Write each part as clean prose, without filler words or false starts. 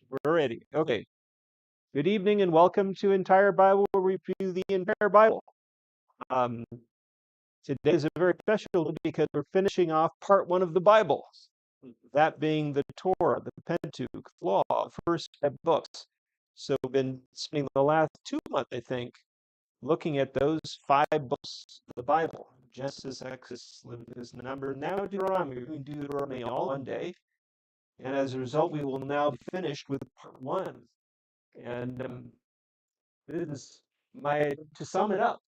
We're ready. Okay. Good evening and welcome to Entire Bible, where we review the entire Bible. Um, Today is a very special day because we're finishing off part one of the Bible, that being the Torah, the Pentateuch, the Law, the first 5 books. So we've been spending the last 2 months, I think, looking at those 5 books of the Bible: Genesis, Exodus, Leviticus, Numbers, now Deuteronomy. We're doing Deuteronomy all one day. And as a result, we will now be finished with part one. And this is to sum it up,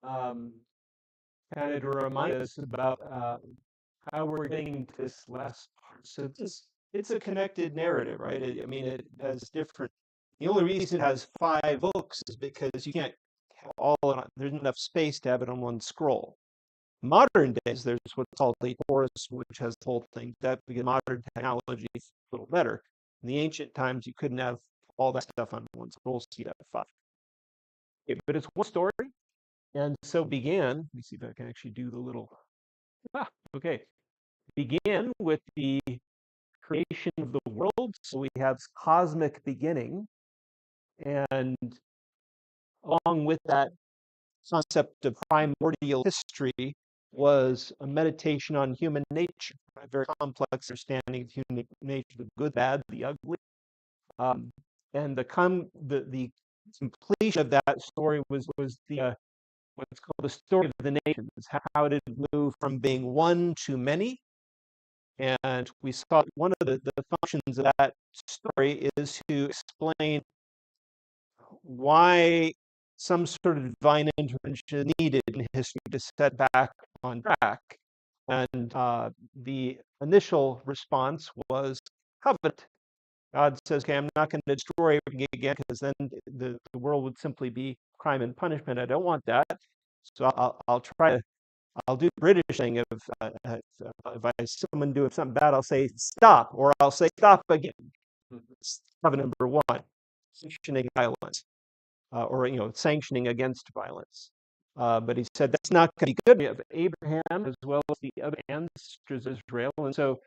um, kind of to remind us about how we're getting to this last part. So it's a connected narrative, right? I mean, it has different. The only reason it has 5 books is because you can't have all on. There's not enough space to have it on one scroll. Modern days, there's what's called the Torah, which has the whole thing. That because modern technology is a little better. In the ancient times, you couldn't have all that stuff on one scroll, so you'd have 5. Okay, but it's one story, and so began. Let me see if I can actually do the little. Okay. Began with the creation of the world. So we have cosmic beginning, and along with that concept of primordial history was a meditation on human nature, a very complex understanding of human nature, the good, bad, the ugly. Um, and the completion of that story was the what's called the story of the nations. How did it move from being one to many? And we saw one of the functions of that story is to explain why some sort of divine intervention is needed in history to set back on track. And the initial response was covenant. God says, okay, I'm not going to destroy everything again, because then the world would simply be crime and punishment. I don't want that. So I'll try to, I'll do the British thing of if I see someone do something bad, I'll say stop, or I'll say stop again. Covenant number one, sanctioning violence, or sanctioning against violence. But he said that's not going to be good. We have Abraham as well as the other ancestors of Israel, and so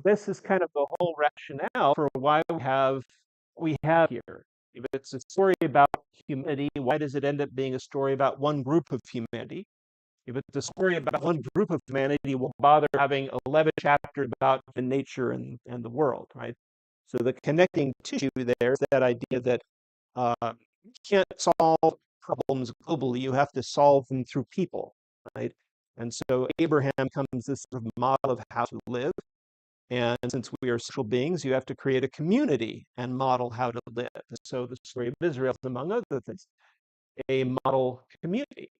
this is kind of the whole rationale for why we have here. If it's a story about humanity, why does it end up being a story about one group of humanity? If it's a story about one group of humanity, we'll bother having 11 chapters about the nature and the world, right? So the connecting tissue there is that idea that you can't solve problems globally. You have to solve them through people, right? And so Abraham comes this sort of model of how to live. And since we are social beings, you have to create a community and model how to live. So the story of Israel is, among other things, a model community.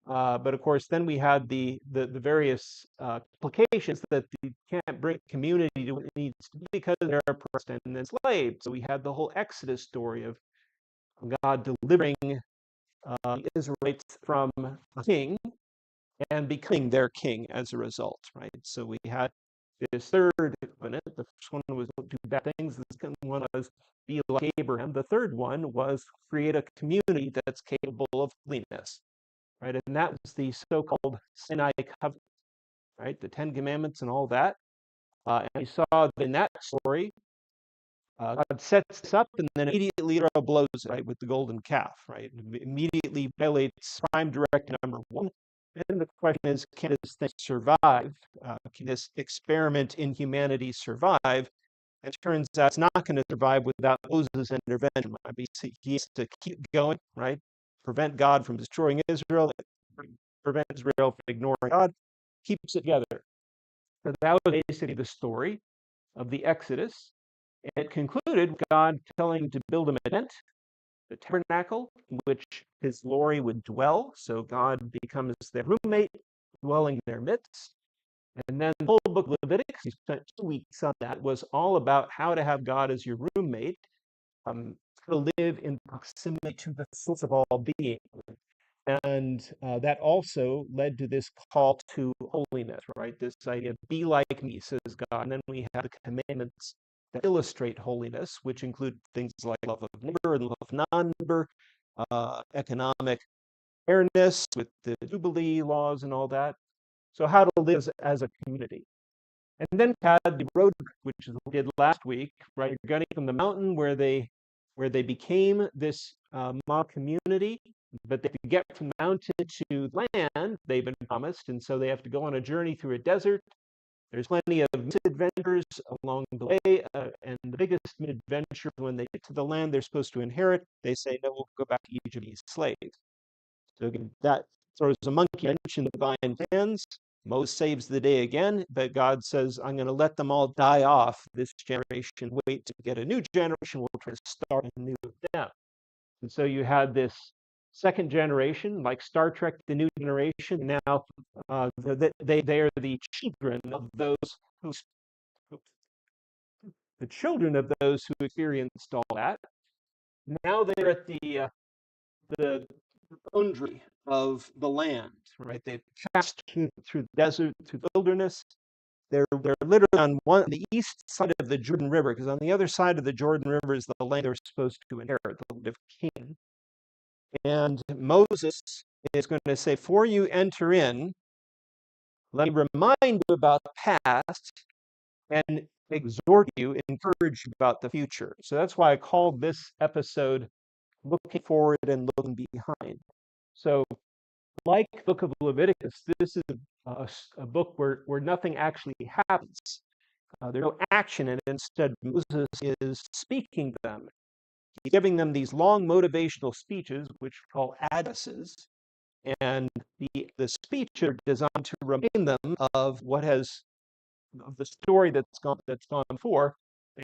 But of course, then we had the various implications that you can't bring community to what it needs to be because they're oppressed and enslaved. So we had the whole Exodus story of God delivering the Israelites from a king and becoming their king as a result, right? So we had this third covenant. The first one was don't do bad things. The second one was be like Abraham. The third one was create a community that's capable of holiness, right? And that was the so-called Sinai covenant, right? The 10 Commandments and all that. And you saw in that story, God sets this up and then immediately blows it, right, with the golden calf, right? Immediately violates prime directive number one. And the question is, can this thing survive? Can this experiment in humanity survive? And it turns out it's not going to survive without Moses' intervention. He has to keep going, right? Prevent God from destroying Israel, prevent Israel from ignoring God, keeps it together. So that was basically the story of the Exodus. And it concluded with God telling him to build him a tent, the tabernacle, in which his glory would dwell. So God becomes their roommate, dwelling in their midst. And then the whole book of Leviticus, we spent 2 weeks on that, was all about how to have God as your roommate, how to live in proximity to the source of all being. And that also led to this call to holiness, right? This idea, be like me, says God. And then we have the commandments that illustrate holiness, which include things like love of neighbor and love of non-neighbor, economic fairness with the Jubilee laws and all that. So how to live as a community. And then we had the road trip, which is what we did last week, right? You're going from the mountain where they became this mob community, but they have to get from the mountain to land they've been promised, and so they have to go on a journey through a desert. There's plenty of misadventures along the way, and the biggest misadventure when they get to the land they're supposed to inherit, they say, no, we'll go back to Egypt and be slaves. So again, that throws a monkey wrench in the divine plans. Moses saves the day again, but God says, I'm going to let them all die off this generation, wait to get a new generation, we'll try to start anew with them. And so you had this second generation, like Star Trek, the new generation. Now they are the children of those who, the children of those who experienced all that. Now they're at the boundary of the land, right? They've passed through the desert, through the wilderness. They're literally on the east side of the Jordan River, because on the other side of the Jordan River is the land they're supposed to inherit, the land of Canaan. And Moses is going to say, before you enter in, let me remind you about the past and exhort you, encourage you about the future. So that's why I called this episode Looking Forward and Looking Behind. So like the book of Leviticus, this is a book where nothing actually happens. There's no action in it. Instead, Moses is speaking to them. He's giving them these long motivational speeches, which we call addresses. And the speeches are designed to remind them of of the story that's gone before.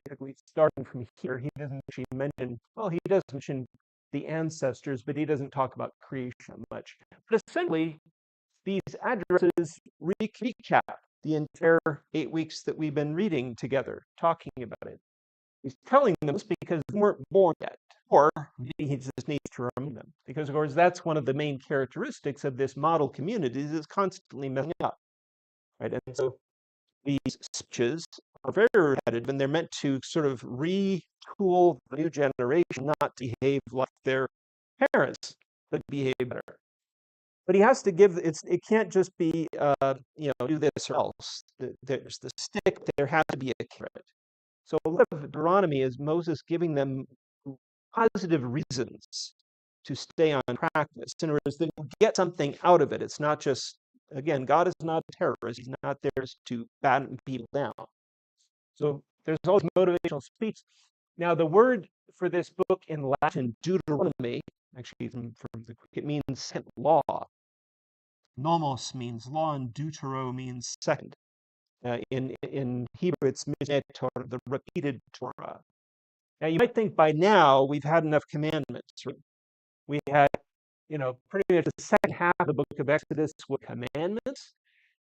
Basically, starting from here, he doesn't actually mention, well, he does mention the ancestors, but he doesn't talk about creation much. But essentially, these addresses recap the entire 8 weeks that we've been reading together, talking about it. He's telling them this because they weren't born yet, or maybe he just needs to remind them. Because, of course, that's one of the main characteristics of this model community is it's constantly messing up, right? And so these speeches are very repetitive, and they're meant to sort of retool the new generation not to behave like their parents, but behave better. But he has to give, it can't just be, do this or else. There's the stick, there has to be a carrot. So a lot of Deuteronomy is Moses giving them positive reasons to stay on practice. In other words, they will get something out of it. It's not just, again, God is not a terrorist. He's not there to batten people down. So there's always motivational speech. Now, the word for this book in Latin, Deuteronomy, actually from the Greek, it means law. Nomos means law, and deutero means second. In Hebrew, it's Mishneh Torah, the repeated Torah. Now, you might think by now we've had enough commandments. Right? We had, pretty much the second half of the book of Exodus were commandments,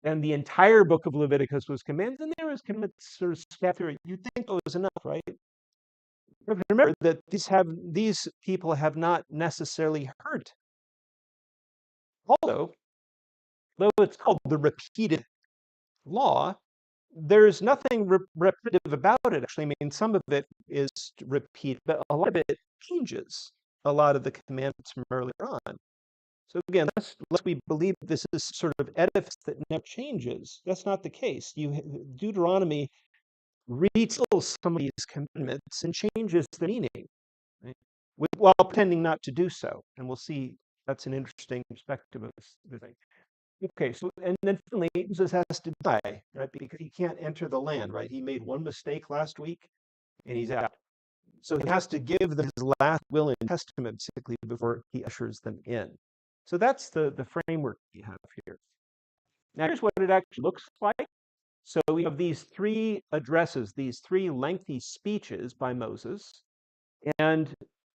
and the entire book of Leviticus was commandments, and there was commandments sort of scattered. You'd think it was enough, right? Remember that these people have not necessarily heard. Also, though it's called the repeated law, there's nothing repetitive about it, actually. I mean, some of it is repeat, but a lot of it changes a lot of the commandments from earlier on. So again, unless we believe this is sort of edifice that never changes, that's not the case. Deuteronomy retells some of these commandments and changes the meaning, right? While pretending not to do so. And we'll see that's an interesting perspective of the thing. Okay, so and then finally, Moses has to die, right? Because he can't enter the land, right? He made one mistake last week, and he's out. So he has to give them his last will and testament, basically, before he ushers them in. So that's the framework we have here. Now, here's what it actually looks like. So we have these three addresses, these three lengthy speeches by Moses, and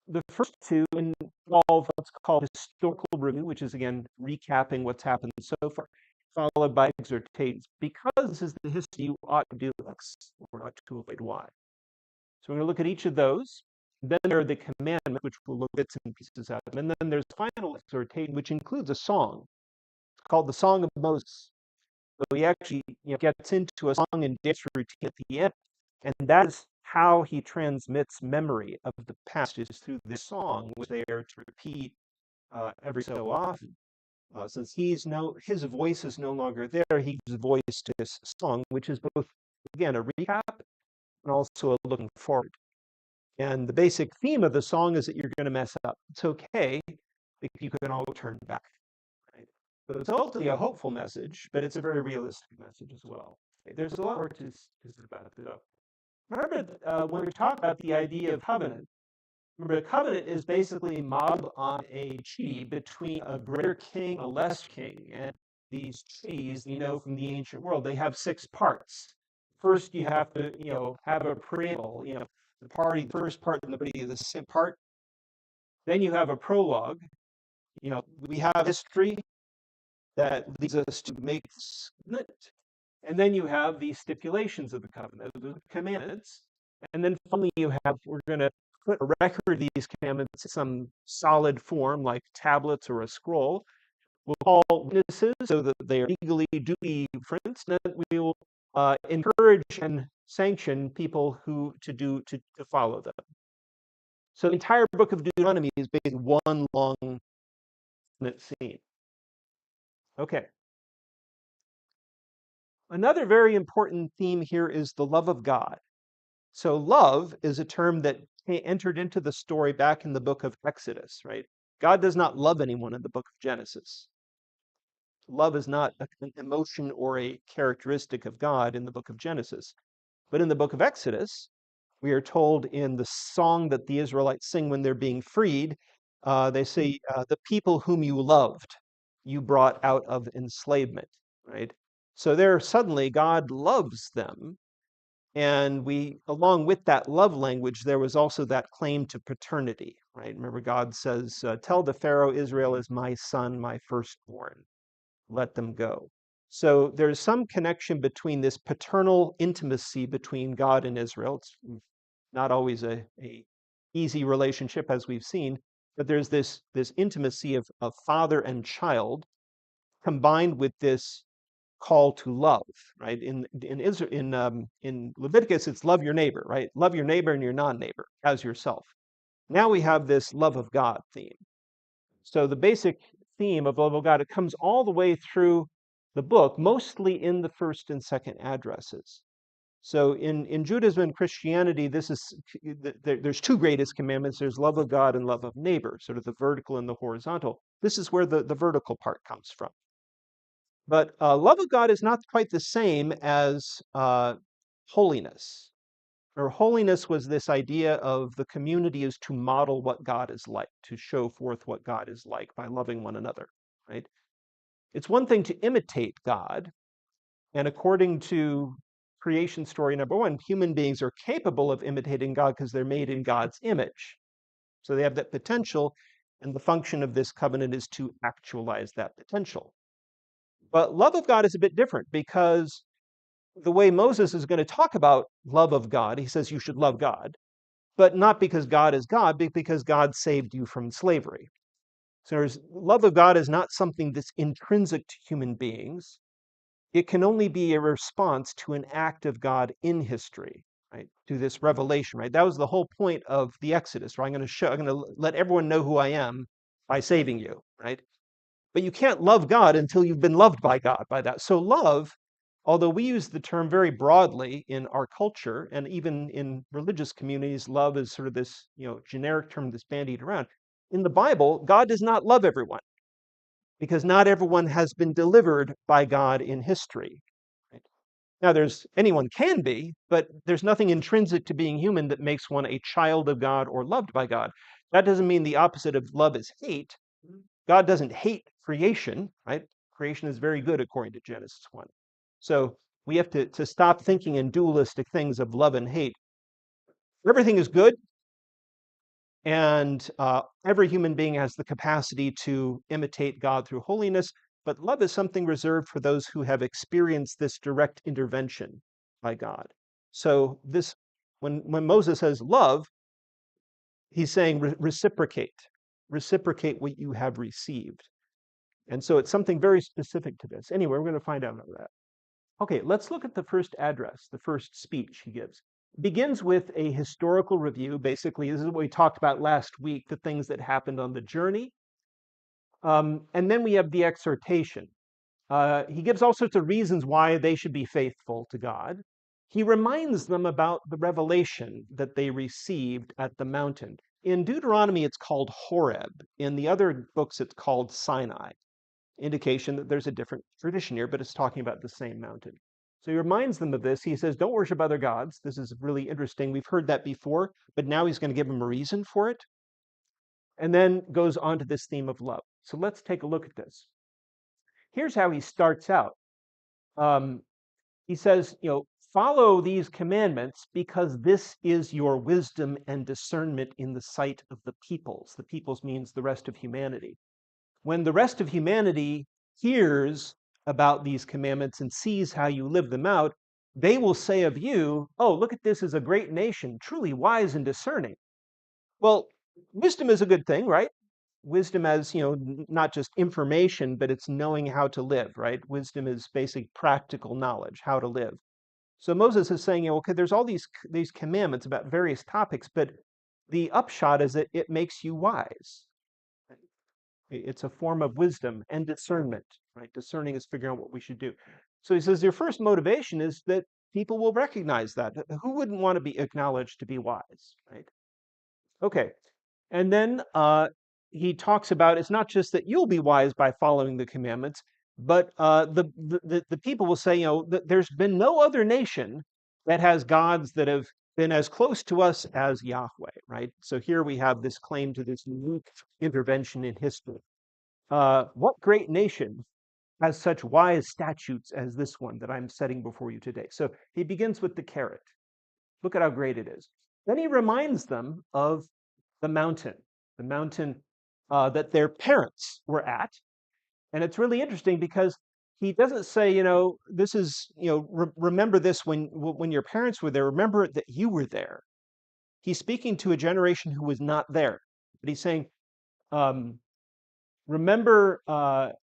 the first two involve what's called historical review, which is, again, recapping what's happened so far, followed by exhortations. Because this is the history, you ought to do X, or ought to avoid Y. So we're going to look at each of those. Then there are the commandments, which we'll look bits and pieces out of. And then there's final exhortation, which includes a song. It's called the Song of Moses. So he actually gets into a song and dance routine at the end. And that is how he transmits memory of the past, is through this song, which they are to repeat every so often. Since his voice is no longer there, he gives voice to this song, which is both again, a recap and also a looking forward. And the basic theme of the song is that you're going to mess up. It's okay, because you can always turn back. Right? So it's ultimately a hopeful message, but it's a very realistic message as well. There's a lot more to say about it. Remember, when we talk about the idea of covenant, remember, a covenant is basically modeled on a treaty between a greater king and a less king. And these treaties, from the ancient world, they have 6 parts. First, you have to, have a preamble, the first part and the second part. Then you have a prologue. We have history that leads us to make this covenant. And then you have the stipulations of the covenant, the commandments. And then finally we're going to put a record of these commandments in some solid form, like tablets or a scroll. We'll call witnesses so that they are legally duty friends. And then we will encourage and sanction people to follow them. So the entire book of Deuteronomy is basically one long scene. Okay. Another very important theme here is the love of God. So love is a term that entered into the story back in the book of Exodus, right? God does not love anyone in the book of Genesis. Love is not an emotion or a characteristic of God in the book of Genesis. But in the book of Exodus, we are told in the song that the Israelites sing when they're being freed, they say, the people whom you loved, you brought out of enslavement, right? So there suddenly God loves them. And along with that love language, there was also that claim to paternity, right? Remember, God says, tell the Pharaoh, Israel is my son, my firstborn. Let them go. So there's some connection between this paternal intimacy between God and Israel. It's not always a easy relationship, as we've seen, but there's this intimacy of father and child combined with this call to love, right? In Leviticus, it's love your neighbor, right? Love your neighbor and your non-neighbor as yourself. Now we have this love of God theme. So the basic theme of love of God, it comes all the way through the book, mostly in the first and second addresses. So in Judaism and Christianity, there's 2 greatest commandments. There's love of God and love of neighbor, sort of the vertical and the horizontal. This is where the vertical part comes from. But love of God is not quite the same as holiness. Or holiness was this idea of the community is to model what God is like, to show forth what God is like by loving one another, right? It's one thing to imitate God, and according to creation story number 1, human beings are capable of imitating God because they're made in God's image. So they have that potential, and the function of this covenant is to actualize that potential. But love of God is a bit different because the way Moses is going to talk about love of God, he says you should love God, but not because God is God, but because God saved you from slavery. So love of God is not something that's intrinsic to human beings. It can only be a response to an act of God in history, right? To this revelation, right? That was the whole point of the Exodus, right? I'm going to let everyone know who I am by saving you, right? But you can't love God until you've been loved by God by that. So love, although we use the term very broadly in our culture and even in religious communities, love is sort of this, generic term that's bandied around. In the Bible, God does not love everyone because not everyone has been delivered by God in history. Right? Now, anyone can be, but there's nothing intrinsic to being human that makes one a child of God or loved by God. That doesn't mean the opposite of love is hate. God doesn't hate creation, right? Creation is very good according to Genesis 1. So we have to stop thinking in dualistic things of love and hate. Everything is good, and every human being has the capacity to imitate God through holiness, but love is something reserved for those who have experienced this direct intervention by God. So when Moses says love, he's saying reciprocate what you have received. And so it's something very specific to this. Anyway, we're going to find out about that. Okay, let's look at the first address, the first speech he gives. It begins with a historical review. Basically, this is what we talked about last week, the things that happened on the journey. And then we have the exhortation. He gives all sorts of reasons why they should be faithful to God. he reminds them about the revelation that they received at the mountain. In Deuteronomy, it's called Horeb. In the other books, it's called Sinai. Indication that there's a different tradition here, but it's talking about the same mountain. So he reminds them of this. He says, don't worship other gods. This is really interesting. We've heard that before, but now he's going to give them a reason for it. And then goes on to this theme of love. So let's take a look at this. Here's how he starts out. He says, follow these commandments because this is your wisdom and discernment in the sight of the peoples. The peoples means the rest of humanity. When the rest of humanity hears about these commandments and sees how you live them out, they will say of you, oh, look at this as a great nation, truly wise and discerning. Well, wisdom is a good thing, right? Wisdom as, not just information, but it's knowing how to live, right? Wisdom is basic practical knowledge, how to live. So Moses is saying, okay, there's all these commandments about various topics, but the upshot is that it makes you wise. It's a form of wisdom and discernment, right? Discerning is figuring out what we should do. So he says your first motivation is that people will recognize that. Who wouldn't want to be acknowledged to be wise, right? Okay. And then he talks about it's not just that you'll be wise by following the commandments, but the people will say, that there's been no other nation that has gods that have been as close to us as Yahweh, right? So here we have this claim to this unique intervention in history. What great nation has such wise statutes as this one that I'm setting before you today? So he begins with the carrot. Look at how great it is. Then he reminds them of the mountain that their parents were at. And it's really interesting because he doesn't say, this is, remember this when your parents were there, remember that you were there. He's speaking to a generation who was not there. But he's saying, remember,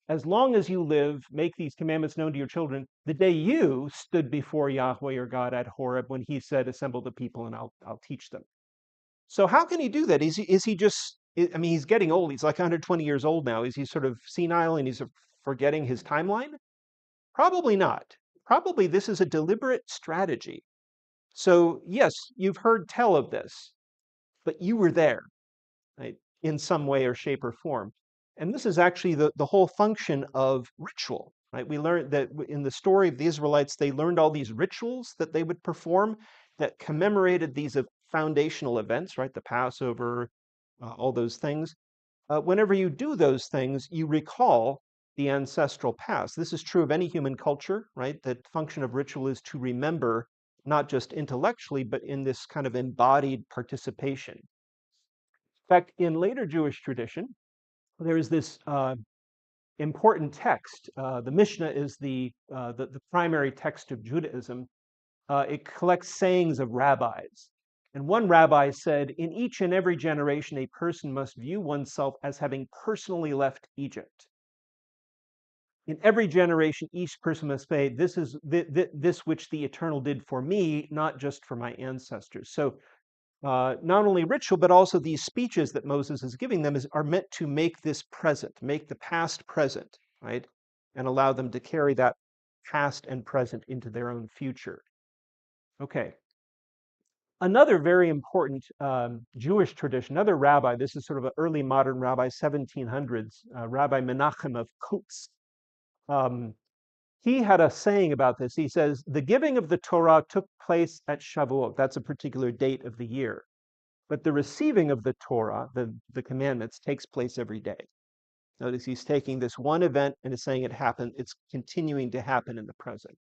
as long as you live, make these commandments known to your children, the day you stood before Yahweh your God at Horeb when he said, assemble the people and I'll teach them. So how can he do that? Is he just, I mean, he's getting old. He's like 120 years old now. Is he sort of senile and he's forgetting his timeline? Probably not. Probably this is a deliberate strategy. So yes, you've heard tell of this, but you were there, right, in some way or shape or form. And this is actually the whole function of ritual, right? We learned that in the story of the Israelites, they learned all these rituals that they would perform that commemorated these foundational events, right? The Passover, all those things. Whenever you do those things, you recall the ancestral past. This is true of any human culture, right? The function of ritual is to remember, not just intellectually, but in this kind of embodied participation. In fact, in later Jewish tradition, there is this important text. The Mishnah is the primary text of Judaism. It collects sayings of rabbis. And one rabbi said, in each and every generation, a person must view oneself as having personally left Egypt. In every generation, each person must say, this is this which the Eternal did for me, not just for my ancestors. So not only ritual, but also these speeches that Moses is giving them are meant to make this present, make the past present, right? And allow them to carry that past and present into their own future. Okay. Another very important Jewish tradition, another rabbi, this is sort of an early modern rabbi, 1700s, Rabbi Menachem of Kutz. He had a saying about this. He says, the giving of the Torah took place at Shavuot. That's a particular date of the year. But the receiving of the Torah, the commandments, takes place every day. Notice he's taking this one event and is saying it happened. It's continuing to happen in the present.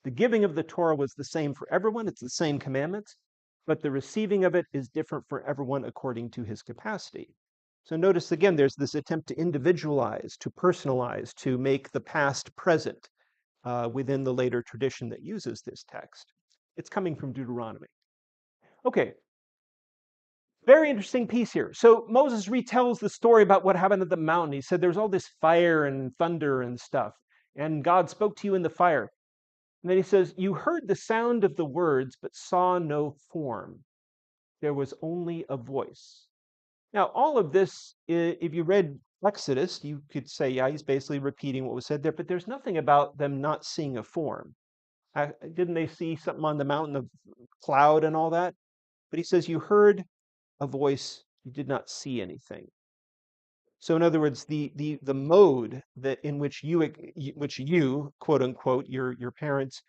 The giving of the Torah was the same for everyone. It's the same commandments, but the receiving of it is different for everyone according to his capacity. So notice again, there's this attempt to individualize, to personalize, to make the past present within the later tradition that uses this text. It's coming from Deuteronomy. Okay, very interesting piece here. So Moses retells the story about what happened at the mountain. He said there's all this fire and thunder and stuff, and God spoke to you in the fire. And then he says, you heard the sound of the words, but saw no form. There was only a voice. Now, all of this, if you read Exodus, you could say, yeah, he's basically repeating what was said there, but there's nothing about them not seeing a form. Didn't they see something on the mountain of cloud and all that? But he says, you heard a voice, you did not see anything. So in other words, the mode that in which you quote unquote your parents,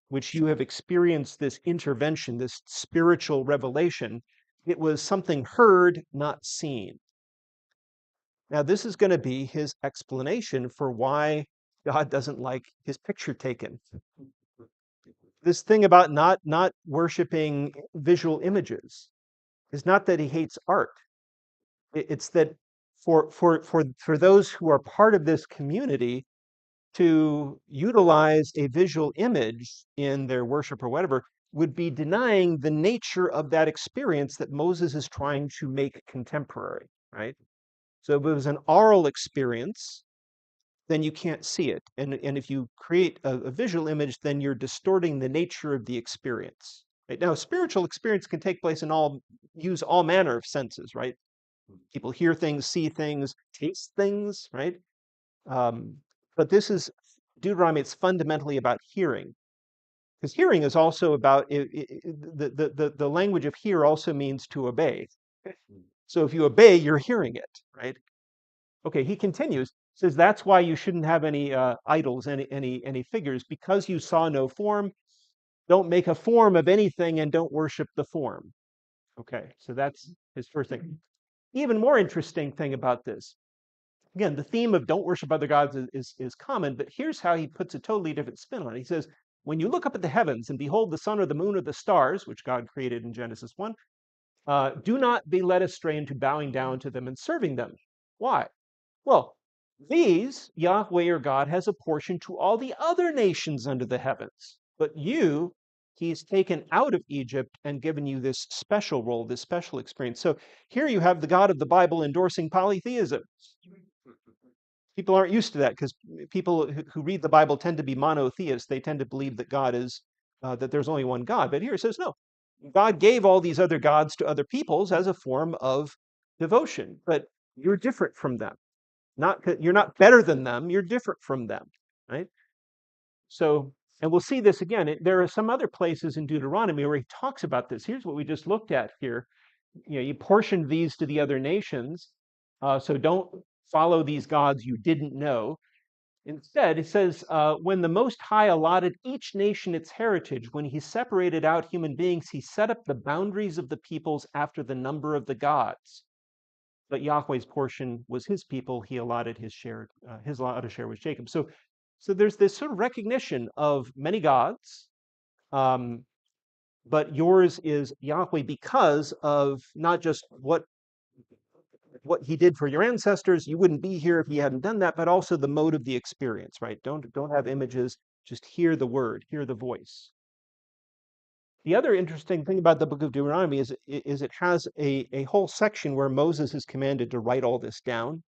which you have experienced this intervention, this spiritual revelation, it was something heard, not seen. Now this is going to be his explanation for why God doesn't like his picture taken. This thing about not worshiping visual images is not that he hates art. It's that for those who are part of this community to utilize a visual image in their worship or whatever would be denying the nature of that experience that Moses is trying to make contemporary, right? So if it was an oral experience, then you can't see it. And if you create a visual image, then you're distorting the nature of the experience. Right? Now, spiritual experience can take place use all manner of senses, right? People hear things, see things, taste things, right? Um, but this is Deuteronomy. It's fundamentally about hearing, because hearing is also about the language of hear also means to obey. So if you obey, you're hearing it, right? Okay, he continues, says that's why you shouldn't have any idols, any figures, because you saw no form. Don't make a form of anything and don't worship the form. Okay, so that's his first thing. Even more interesting thing about this, again, the theme of don't worship other gods is common, but here's how he puts a totally different spin on it. He says, when you look up at the heavens and behold the sun or the moon or the stars, which God created in Genesis 1, do not be led astray into bowing down to them and serving them. Why? Well, these Yahweh your God has apportioned to all the other nations under the heavens. But you, he's taken out of Egypt and given you this special role, this special experience. So here you have the God of the Bible endorsing polytheism. People aren't used to that because people who read the Bible tend to be monotheists. They tend to believe that God is, that there's only one God. But here it says, no, God gave all these other gods to other peoples as a form of devotion, but you're different from them. You're not better than them, you're different from them, right? So, and we'll see this again. There are some other places in Deuteronomy where he talks about this. Here's what we just looked at here. You portioned these to the other nations, so don't follow these gods you didn't know. Instead, it says, when the Most High allotted each nation its heritage, when he separated out human beings, he set up the boundaries of the peoples after the number of the gods. But Yahweh's portion was his people. He allotted his share. His allotted share was Jacob. So there's this sort of recognition of many gods, but yours is Yahweh because of not just what he did for your ancestors. You wouldn't be here if he hadn't done that, but also the mode of the experience, right? Don't have images. Just hear the word, hear the voice. The other interesting thing about the book of Deuteronomy is it has a whole section where Moses is commanded to write all this down.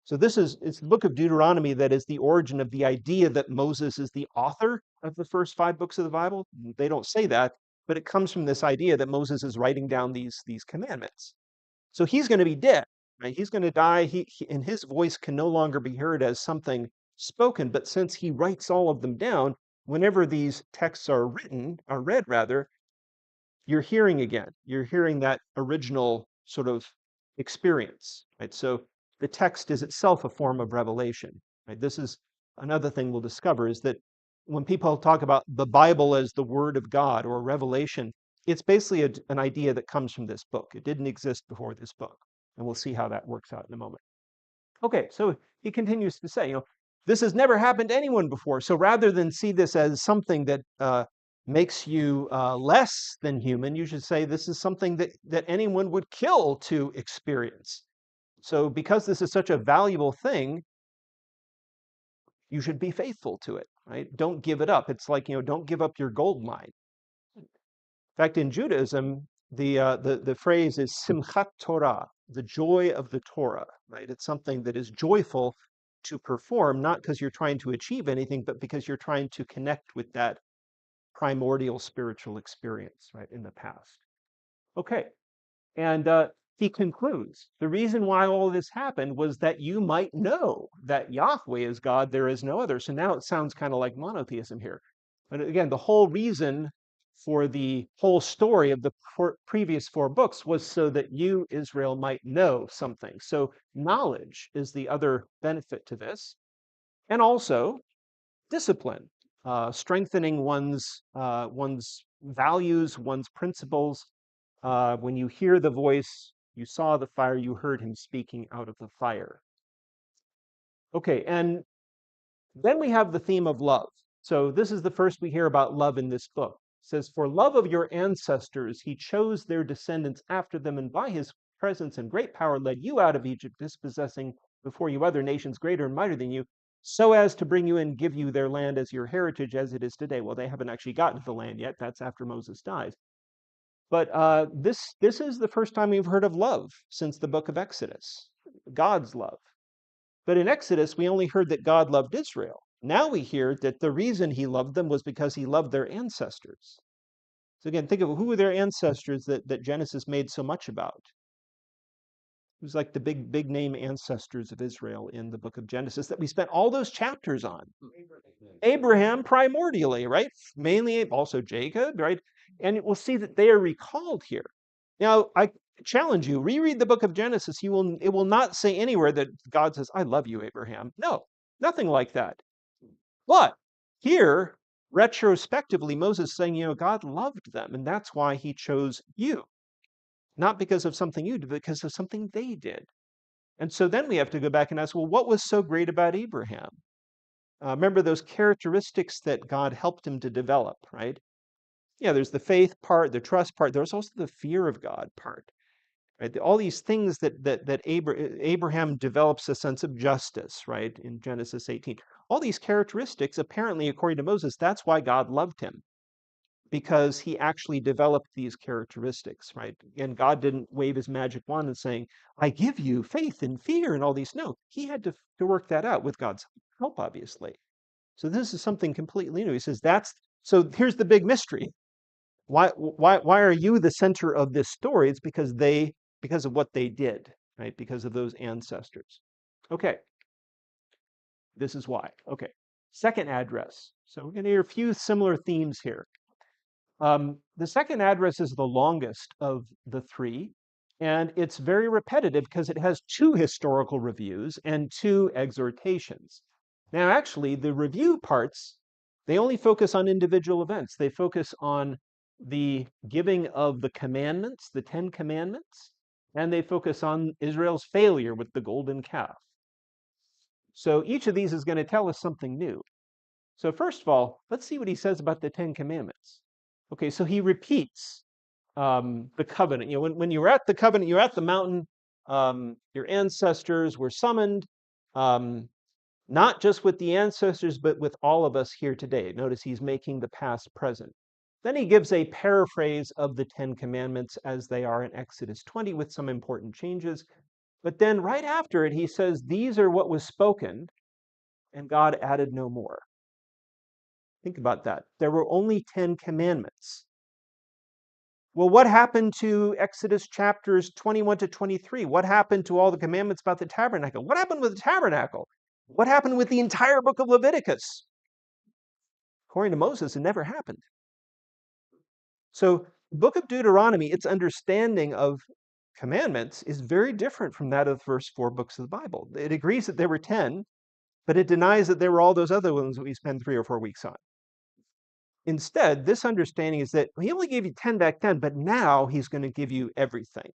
So it's the book of Deuteronomy that is the origin of the idea that Moses is the author of the first 5 books of the Bible. They don't say that, but it comes from this idea that Moses is writing down these commandments. So he's going to be dead, right? He's going to die. And his voice can no longer be heard as something spoken. But since he writes all of them down, whenever these texts are read rather, you're hearing again. You're hearing that original sort of experience, right? So the text is itself a form of revelation, right? This is another thing we'll discover is that when people talk about the Bible as the Word of God or revelation, it's basically an idea that comes from this book. It didn't exist before this book, and we'll see how that works out in a moment. Okay, so he continues to say, this has never happened to anyone before. So rather than see this as something that makes you less than human, you should say this is something that anyone would kill to experience. So because this is such a valuable thing, you should be faithful to it, right? Don't give it up. It's like, don't give up your gold mine. In fact, in Judaism, the phrase is simchat Torah, the joy of the Torah, right? It's something that is joyful to perform, not because you're trying to achieve anything, but because you're trying to connect with that primordial spiritual experience, right, in the past. Okay, and he concludes, the reason why all this happened was that you might know that Yahweh is God, there is no other. So now it sounds kind of like monotheism here. And again, the whole reason for the whole story of the previous 4 books was so that you, Israel, might know something. So knowledge is the other benefit to this. And also discipline, strengthening one's values, one's principles. When you hear the voice, you saw the fire, you heard him speaking out of the fire. Okay, and then we have the theme of love. So this is the first we hear about love in this book. It says, "For love of your ancestors, he chose their descendants after them, and by his presence and great power led you out of Egypt, dispossessing before you other nations greater and mightier than you, so as to bring you and give you their land as your heritage as it is today." Well, they haven't actually gotten to the land yet. That's after Moses dies. But this is the first time we've heard of love since the book of Exodus, God's love. But in Exodus, we only heard that God loved Israel. Now we hear that the reason he loved them was because he loved their ancestors. So again, think of who were their ancestors that Genesis made so much about. It was like the big name ancestors of Israel in the book of Genesis that we spent all those chapters on. Abraham primordially, right? Mainly also Jacob, right? And we'll see that they are recalled here. Now, I challenge you, reread the book of Genesis. It will not say anywhere that God says, "I love you, Abraham." No, nothing like that. But here, retrospectively, Moses is saying, God loved them, and that's why he chose you. Not because of something you did, but because of something they did. And so then we have to go back and ask, well, what was so great about Abraham? Remember those characteristics that God helped him to develop, right? Yeah, there's the faith part, the trust part. There's also the fear of God part, right? All these things that Abraham develops a sense of justice, right? In Genesis 18, all these characteristics, apparently, according to Moses, that's why God loved him, because he actually developed these characteristics, right? And God didn't wave his magic wand and saying, "I give you faith and fear and all these." No, he had to work that out with God's help, obviously. So this is something completely new. He says so here's the big mystery. Why are you the center of this story? It's because of what they did, right? Because of those ancestors. Okay. This is why. Okay. Second address. So we're going to hear a few similar themes here. The second address is the longest of the 3, and it's very repetitive because it has 2 historical reviews and 2 exhortations. Now, actually, the review parts, they only focus on individual events. They focus on the giving of the commandments, the 10 commandments, and they focus on Israel's failure with the golden calf. So each of these is going to tell us something new. So first of all, let's see what he says about the 10 commandments. Okay, so he repeats the covenant. When you were at the covenant, you're at the mountain, your ancestors were summoned, not just with the ancestors, but with all of us here today. Notice he's making the past present. Then he gives a paraphrase of the 10 commandments as they are in Exodus 20 with some important changes. But then right after it, he says, "These are what was spoken, and God added no more." Think about that. There were only 10 commandments. Well, what happened to Exodus chapters 21 to 23? What happened to all the commandments about the tabernacle? What happened with the tabernacle? What happened with the entire book of Leviticus? According to Moses, it never happened. So the book of Deuteronomy, its understanding of commandments is very different from that of the first 4 books of the Bible. It agrees that there were 10, but it denies that there were all those other ones that we spend 3 or 4 weeks on. Instead, this understanding is that he only gave you 10 back then, but now he's going to give you everything.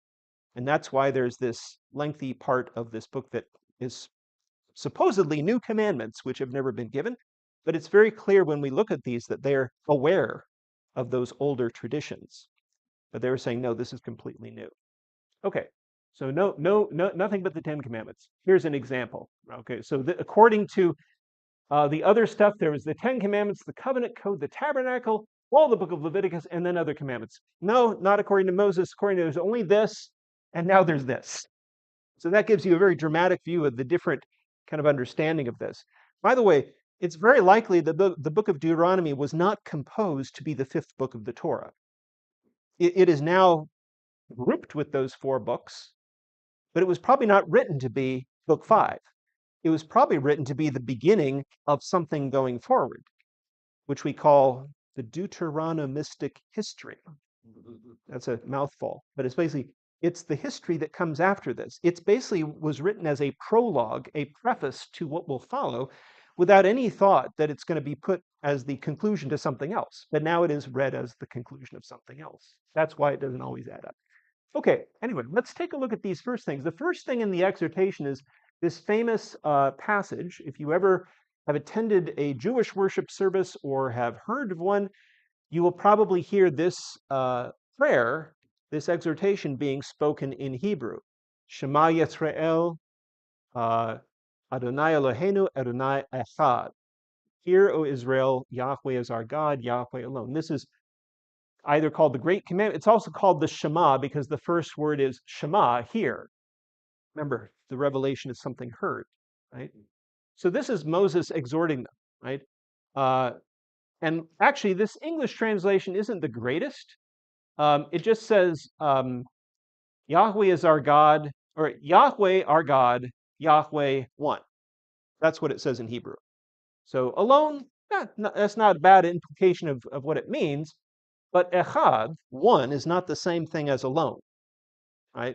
And that's why there's this lengthy part of this book that is supposedly new commandments, which have never been given. But it's very clear when we look at these that they're aware of those older traditions. But they were saying, no, this is completely new. Okay, so nothing but the 10 commandments. Here's an example. Okay, so according to the other stuff, there was the 10 commandments, the covenant code, the tabernacle, all the book of Leviticus, and then other commandments. No, not according to Moses. According to there's only this, and now there's this. So that gives you a very dramatic view of the different kind of understanding of this. By the way, it's very likely that the book of Deuteronomy was not composed to be the 5th book of the Torah. It is now grouped with those 4 books, but it was probably not written to be book 5. It was probably written to be the beginning of something going forward. which we call the Deuteronomistic history. That's a mouthful, but it's the history that comes after this. It's basically was written as a prologue, a preface to what will follow, without any thought that it's going to be put as the conclusion to something else. But now it is read as the conclusion of something else. That's why it doesn't always add up. Okay, anyway, let's take a look at these first things. The first thing in the exhortation is this famous passage. If you ever have attended a Jewish worship service or have heard of one, you will probably hear this prayer, this exhortation being spoken in Hebrew. Shema Yisrael, Adonai Eloheinu, Adonai Echad. Hear, O Israel, Yahweh is our God, Yahweh alone. This is either called the Great Commandment. It's also called the Shema because the first word is Shema, hear. Remember, the revelation is something heard, right? So this is Moses exhorting them, right? And actually, this English translation isn't the greatest. It just says, Yahweh is our God, or Yahweh our God, Yahweh one. That's what it says in Hebrew. So alone, that's not a bad implication of what it means. But echad, one, is not the same thing as alone, right?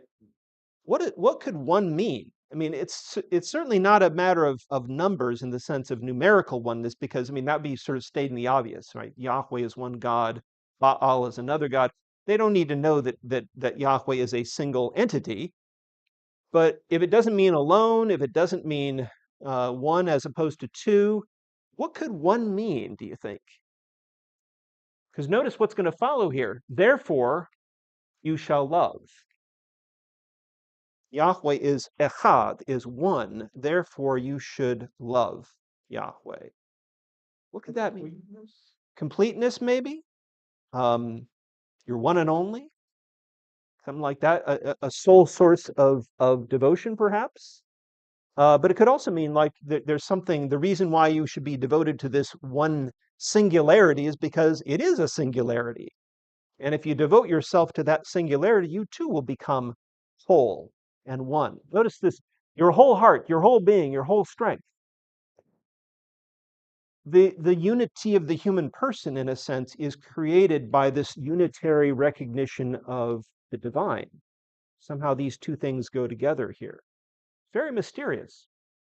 What could one mean? I mean, it's certainly not a matter of numbers in the sense of numerical oneness, because I mean that would be sort of stating the obvious, right? Yahweh is one God, Baal is another God. They don't need to know that Yahweh is a single entity. But if it doesn't mean alone, if it doesn't mean one as opposed to two, what could one mean, do you think? Because notice what's going to follow here. Therefore, you shall love. Yahweh is echad, is one. Therefore, you should love Yahweh. What could that mean? Completeness, maybe? You're one and only? Something like that? A sole source of devotion, perhaps? But it could also mean like there's something, the reason why you should be devoted to this one singularity is because it is a singularity. And if you devote yourself to that singularity, you too will become whole and one. Notice this, your whole heart, your whole being, your whole strength. The unity of the human person, in a sense, is created by this unitary recognition of the divine. Somehow these two things go together here. Very mysterious.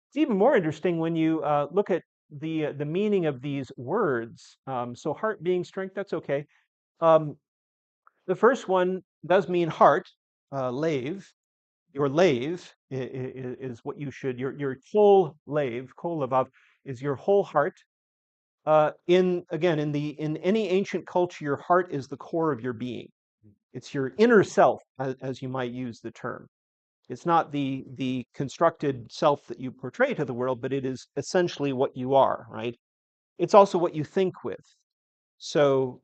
It's even more interesting when you look at the meaning of these words. So heart, being, strength, that's okay. The first one does mean heart, lave. Your lave is what you should, your whole lave, kol levav, is your whole heart. In any ancient culture, your heart is the core of your being. It's your inner self, as you might use the term. It's not the constructed self that you portray to the world, but it is essentially what you are, right? It's also what you think with. So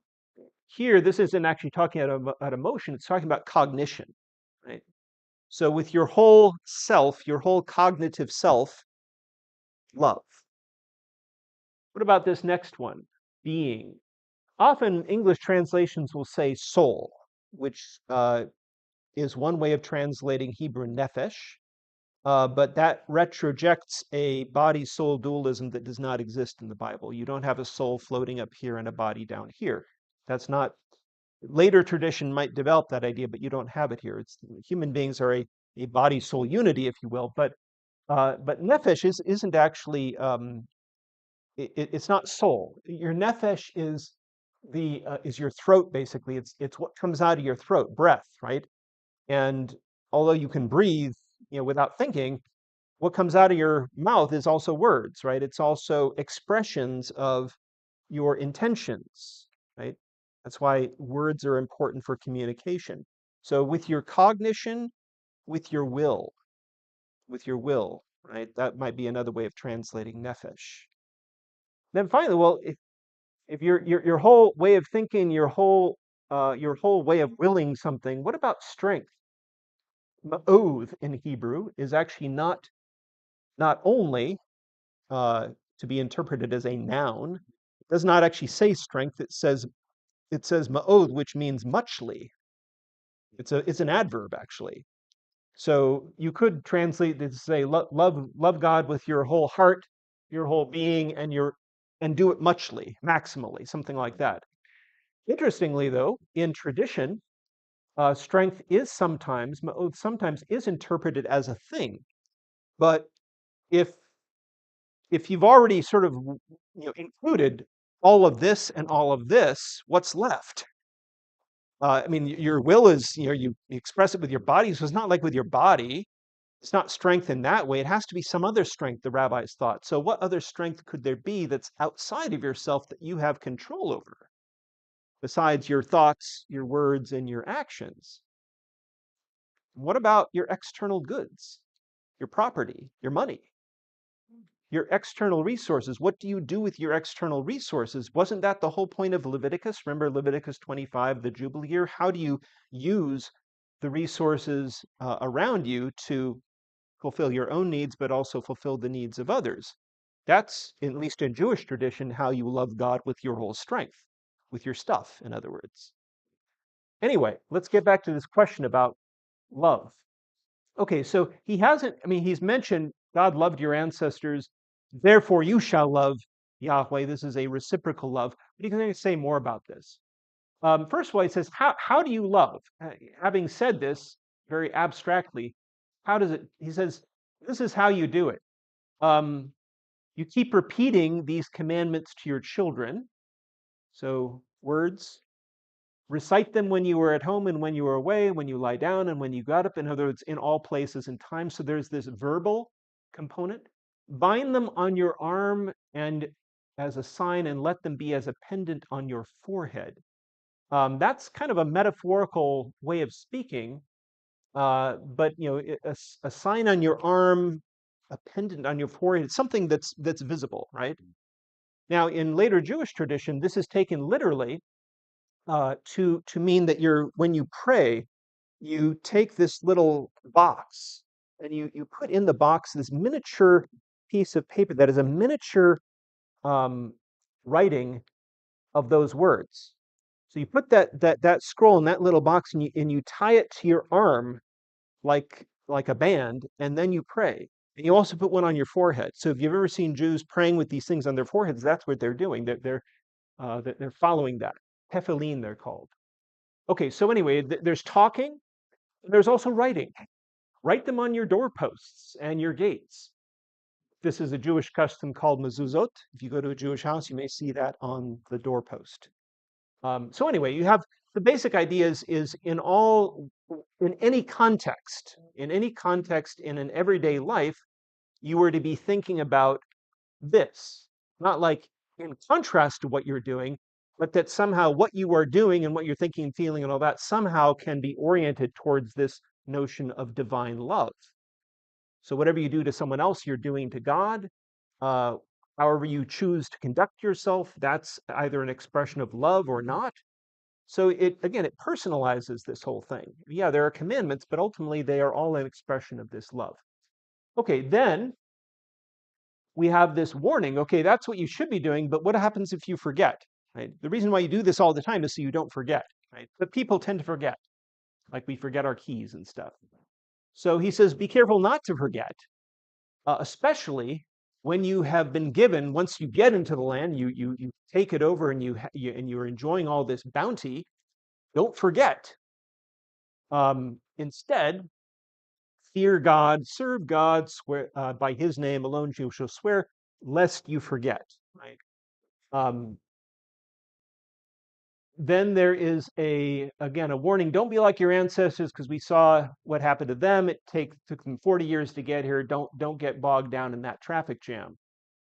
here, this isn't actually talking about emotion, it's talking about cognition, right? So with your whole self, your whole cognitive self, love. What about this next one? Being. Often English translations will say soul, which is one way of translating Hebrew nephesh, but that retrojects a body-soul dualism that does not exist in the Bible. You don't have a soul floating up here and a body down here. That's not, later tradition might develop that idea, but you don't have it here. It's human beings are a body-soul unity, if you will, but nephesh isn't actually, it's not soul. Your nephesh is your throat, basically. It's what comes out of your throat, breath, right? And although you can breathe, without thinking, what comes out of your mouth is also words, right? It's also expressions of your intentions, right? That's why words are important for communication. So with your cognition, with your will, right? That might be another way of translating nephesh. Then finally, well, if your whole way of thinking, your whole way of willing something, what about strength? Ma'oth in Hebrew is actually not only to be interpreted as a noun. It does not actually say strength. It says ma'oth, which means muchly. It's an adverb actually. So you could translate it to say love God with your whole heart, your whole being, and your and do it muchly, maximally, something like that. Interestingly, though, in tradition, strength is sometimes is interpreted as a thing. But if if you've already sort of included all of this and all of this, what's left? I mean, your will is, you express it with your body, so it's not like with your body. It's not strength in that way. It has to be some other strength, the rabbis thought. So what other strength could there be that's outside of yourself that you have control over, besides your thoughts, your words, and your actions? What about your external goods, your property, your money, your external resources? What do you do with your external resources? Wasn't that the whole point of Leviticus? Remember Leviticus 25, the Jubilee year? How do you use the resources around you to fulfill your own needs, but also fulfill the needs of others? That's, at least in Jewish tradition, how you love God with your whole strength, with your stuff, in other words. Anyway, let's get back to this question about love. Okay, so he hasn't, I mean, he's mentioned God loved your ancestors, therefore you shall love Yahweh. This is a reciprocal love. But he's going to say more about this. First of all, he says, how do you love? Having said this very abstractly, how does it, he says, this is how you do it. You keep repeating these commandments to your children. So words, recite them when you were at home and when you were away, when you lie down and when you got up. In other words, in all places and times. So there's this verbal component. Bind them on your arm and as a sign, and let them be as a pendant on your forehead. That's kind of a metaphorical way of speaking, but a sign on your arm, a pendant on your forehead, something that's visible, right? Now, in later Jewish tradition, this is taken literally to mean that when you pray, you take this little box and you put in the box this miniature piece of paper that is a miniature writing of those words. So you put that scroll in that little box and you tie it to your arm like a band, and then you pray. And you also put one on your forehead. So if you've ever seen Jews praying with these things on their foreheads, that's what they're doing. They're following that. Tefillin, they're called. Okay, so anyway, there's talking, there's also writing. Write them on your doorposts and your gates. This is a Jewish custom called mezuzot. If you go to a Jewish house, you may see that on the doorpost. So anyway, you have the basic ideas is in any context, in an everyday life, you were to be thinking about this, not like in contrast to what you're doing, but that somehow what you are doing and what you're thinking and feeling and all that somehow can be oriented towards this notion of divine love. So whatever you do to someone else, you're doing to God. However you choose to conduct yourself, that's either an expression of love or not. So it personalizes this whole thing. Yeah, there are commandments, but ultimately they are all an expression of this love. Okay, then we have this warning. Okay, that's what you should be doing, but what happens if you forget? Right? The reason why you do this all the time is so you don't forget. Right? But people tend to forget, like we forget our keys and stuff. So he says, be careful not to forget, especially when you have been given. Once you get into the land, you take it over, and you're enjoying all this bounty. Don't forget. Instead, fear God, serve God, swear by His name alone. You shall swear, lest you forget. Right. Then there is again a warning. Don't be like your ancestors, because we saw what happened to them. It took them 40 years to get here. Don't get bogged down in that traffic jam.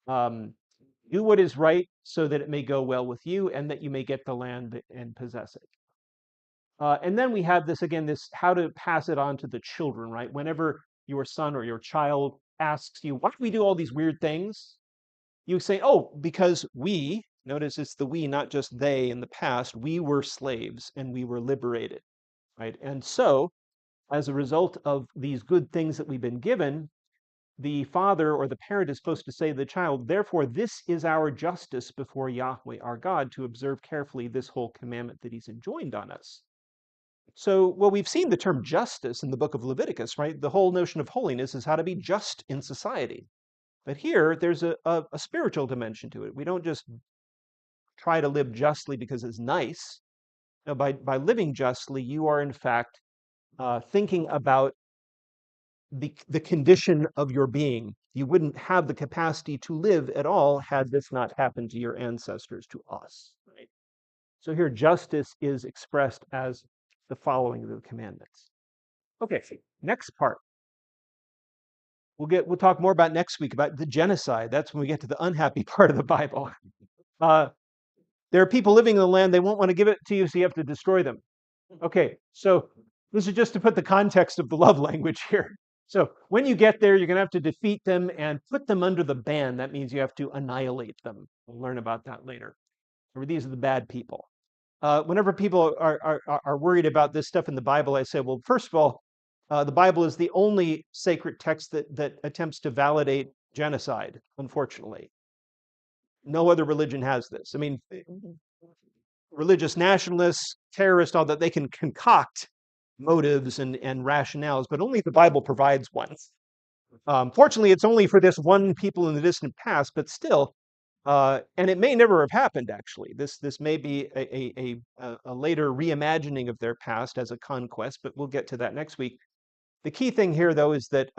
Do what is right so that it may go well with you and that you may get the land and possess it. And then we have this how to pass it on to the children, right? Whenever your son or your child asks you, why do we do all these weird things? You say, oh, because notice it's the we, not just they in the past, we were slaves and we were liberated, right? And so, as a result of these good things that we've been given, the father or the parent is supposed to say to the child, therefore, this is our justice before Yahweh our God, to observe carefully this whole commandment that He's enjoined on us. So, well, we've seen the term justice in the book of Leviticus, right? The whole notion of holiness is how to be just in society. But here, there's a spiritual dimension to it. We don't just try to live justly because it's nice. No, by living justly, you are in fact thinking about the condition of your being. You wouldn't have the capacity to live at all had this not happened to your ancestors, to us. Right? So here, justice is expressed as the following of the commandments. Okay, next part. We'll talk more about next week about the genocide. That's when we get to the unhappy part of the Bible. Uh, there are people living in the land, they won't want to give it to you, so you have to destroy them. Okay, so this is just to put the context of the love language here. So when you get there, you're going to have to defeat them and put them under the ban. That means you have to annihilate them. We'll learn about that later. These are the bad people. Whenever people are worried about this stuff in the Bible, I say, well, first of all, the Bible is the only sacred text that attempts to validate genocide, unfortunately. No other religion has this. I mean, religious nationalists, terrorists, all that, they can concoct motives and rationales, but only the Bible provides one. Fortunately, it's only for this one people in the distant past, but still, and it may never have happened. Actually, this may be a later reimagining of their past as a conquest, but we'll get to that next week. The key thing here, though, is that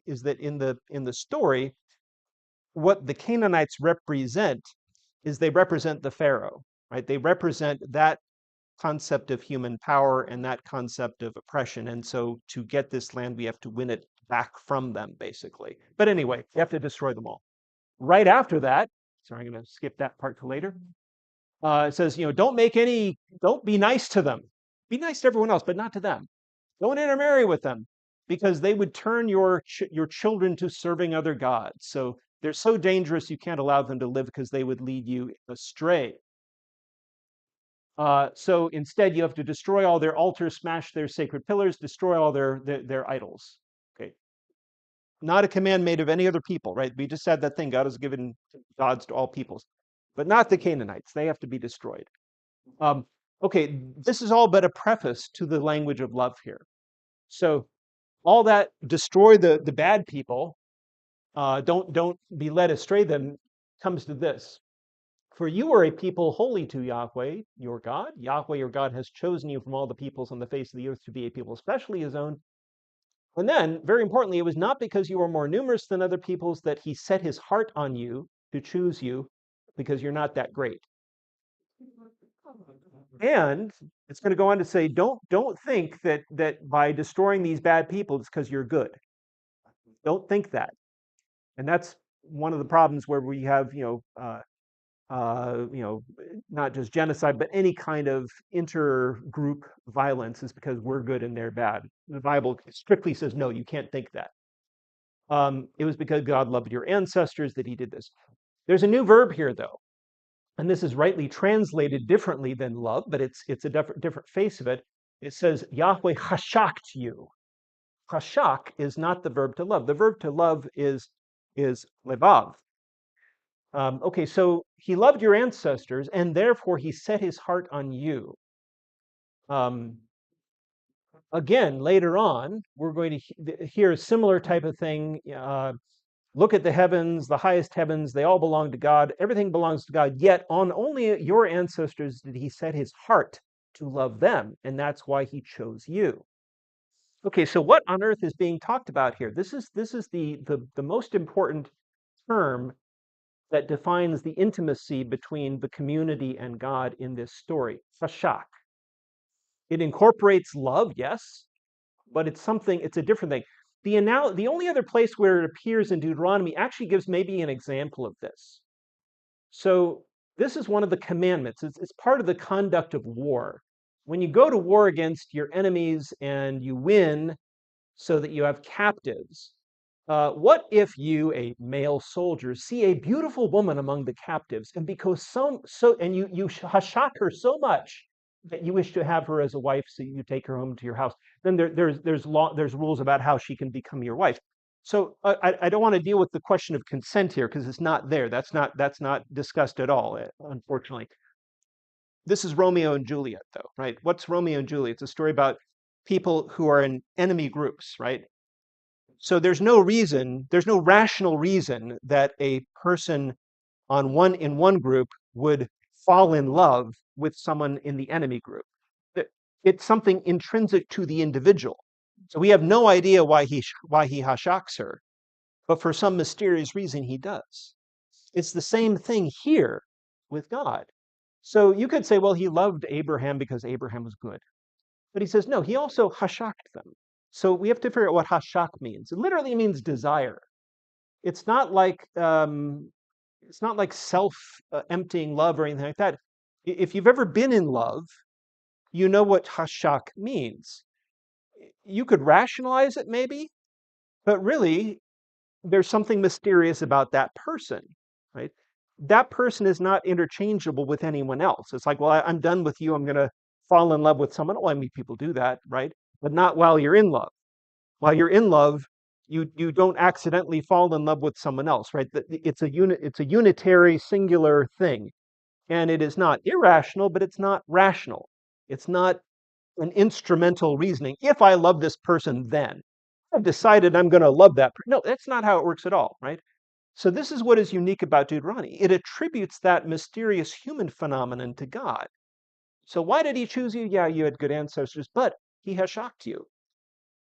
in the story, what the Canaanites represent is they represent the Pharaoh, right? They represent that concept of human power and that concept of oppression. And so to get this land, we have to win it back from them, basically. But anyway, we have to destroy them all. Right after that, sorry, I'm going to skip that part to later. It says, don't be nice to them. Be nice to everyone else, but not to them. Don't intermarry with them because they would turn your children to serving other gods. So they're so dangerous you can't allow them to live because they would lead you astray. So instead, you have to destroy all their altars, smash their sacred pillars, destroy all their idols. Okay, not a command made of any other people, right? We just said that thing: God has given gods to all peoples, but not the Canaanites. They have to be destroyed. Okay, this is all but a preface to the language of love here. So all that destroy the bad people, don't be led astray. Then comes to this. For you are a people holy to Yahweh, your God. Yahweh, your God, has chosen you from all the peoples on the face of the earth to be a people especially his own. And then, very importantly, it was not because you were more numerous than other peoples that he set his heart on you to choose you, because you're not that great. And it's going to go on to say, don't think that by destroying these bad people, it's because you're good. Don't think that. And that's one of the problems where we have, not just genocide, but any kind of intergroup violence is because we're good and they're bad. The Bible strictly says, no, you can't think that. It was because God loved your ancestors that he did this. There's a new verb here, though, and this is rightly translated differently than love, but it's a different face of it. It says, Yahweh chashakt you. Chashak is not the verb to love. The verb to love is levav. Okay, so he loved your ancestors, and therefore he set his heart on you. Again, later on, we're going to hear a similar type of thing. Look at the heavens, the highest heavens, they all belong to God. Everything belongs to God, yet on only your ancestors did he set his heart to love them, and that's why he chose you. Okay, so what on earth is being talked about here? This is the most important term that defines the intimacy between the community and God in this story, chashak. It incorporates love, yes, but it's a different thing. The only other place where it appears in Deuteronomy actually gives maybe an example of this. So this is one of the commandments. It's part of the conduct of war. When you go to war against your enemies and you win so that you have captives, what if you, a male soldier, see a beautiful woman among the captives, and because and you hashak her so much that you wish to have her as a wife, so you take her home to your house? Then there's rules about how she can become your wife. So I don't want to deal with the question of consent here because it's not there. That's not discussed at all, unfortunately. This is Romeo and Juliet, though, right? What's Romeo and Juliet? It's a story about people who are in enemy groups, right? So there's no rational reason that a person in one group would fall in love with someone in the enemy group. It's something intrinsic to the individual. So we have no idea why he hashaks her, but for some mysterious reason he does. It's the same thing here with God. So you could say, well, he loved Abraham because Abraham was good. But he says, no, he also hashaked them. So we have to figure out what hashak means. It literally means desire. It's not like self-emptying love or anything like that. If you've ever been in love, you know what hashak means. You could rationalize it maybe, but really there's something mysterious about that person, right? That person is not interchangeable with anyone else. It's like, well, I'm done with you. I'm going to fall in love with someone. Well, I mean, people do that, right? But not while you're in love. While you're in love, you don't accidentally fall in love with someone else, right? It's a unitary, singular thing, and it is not irrational, but it's not rational. It's not an instrumental reasoning. If I love this person, then I've decided I'm going to love that person. No, that's not how it works at all, right? So this is what is unique about Deuteronomy. It attributes that mysterious human phenomenon to God. So why did he choose you? Yeah, you had good ancestors, but he has shocked you.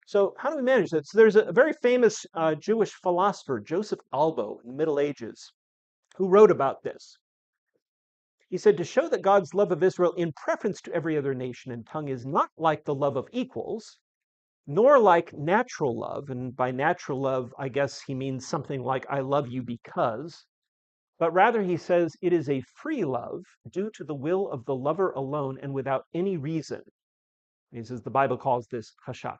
So how do we manage that? So there's a very famous Jewish philosopher, Joseph Albo, in the Middle Ages, who wrote about this. He said, to show that God's love of Israel in preference to every other nation and tongue is not like the love of equals, nor like natural love, and by natural love, I guess he means something like, I love you because, but rather he says it is a free love due to the will of the lover alone and without any reason. He says the Bible calls this hashak.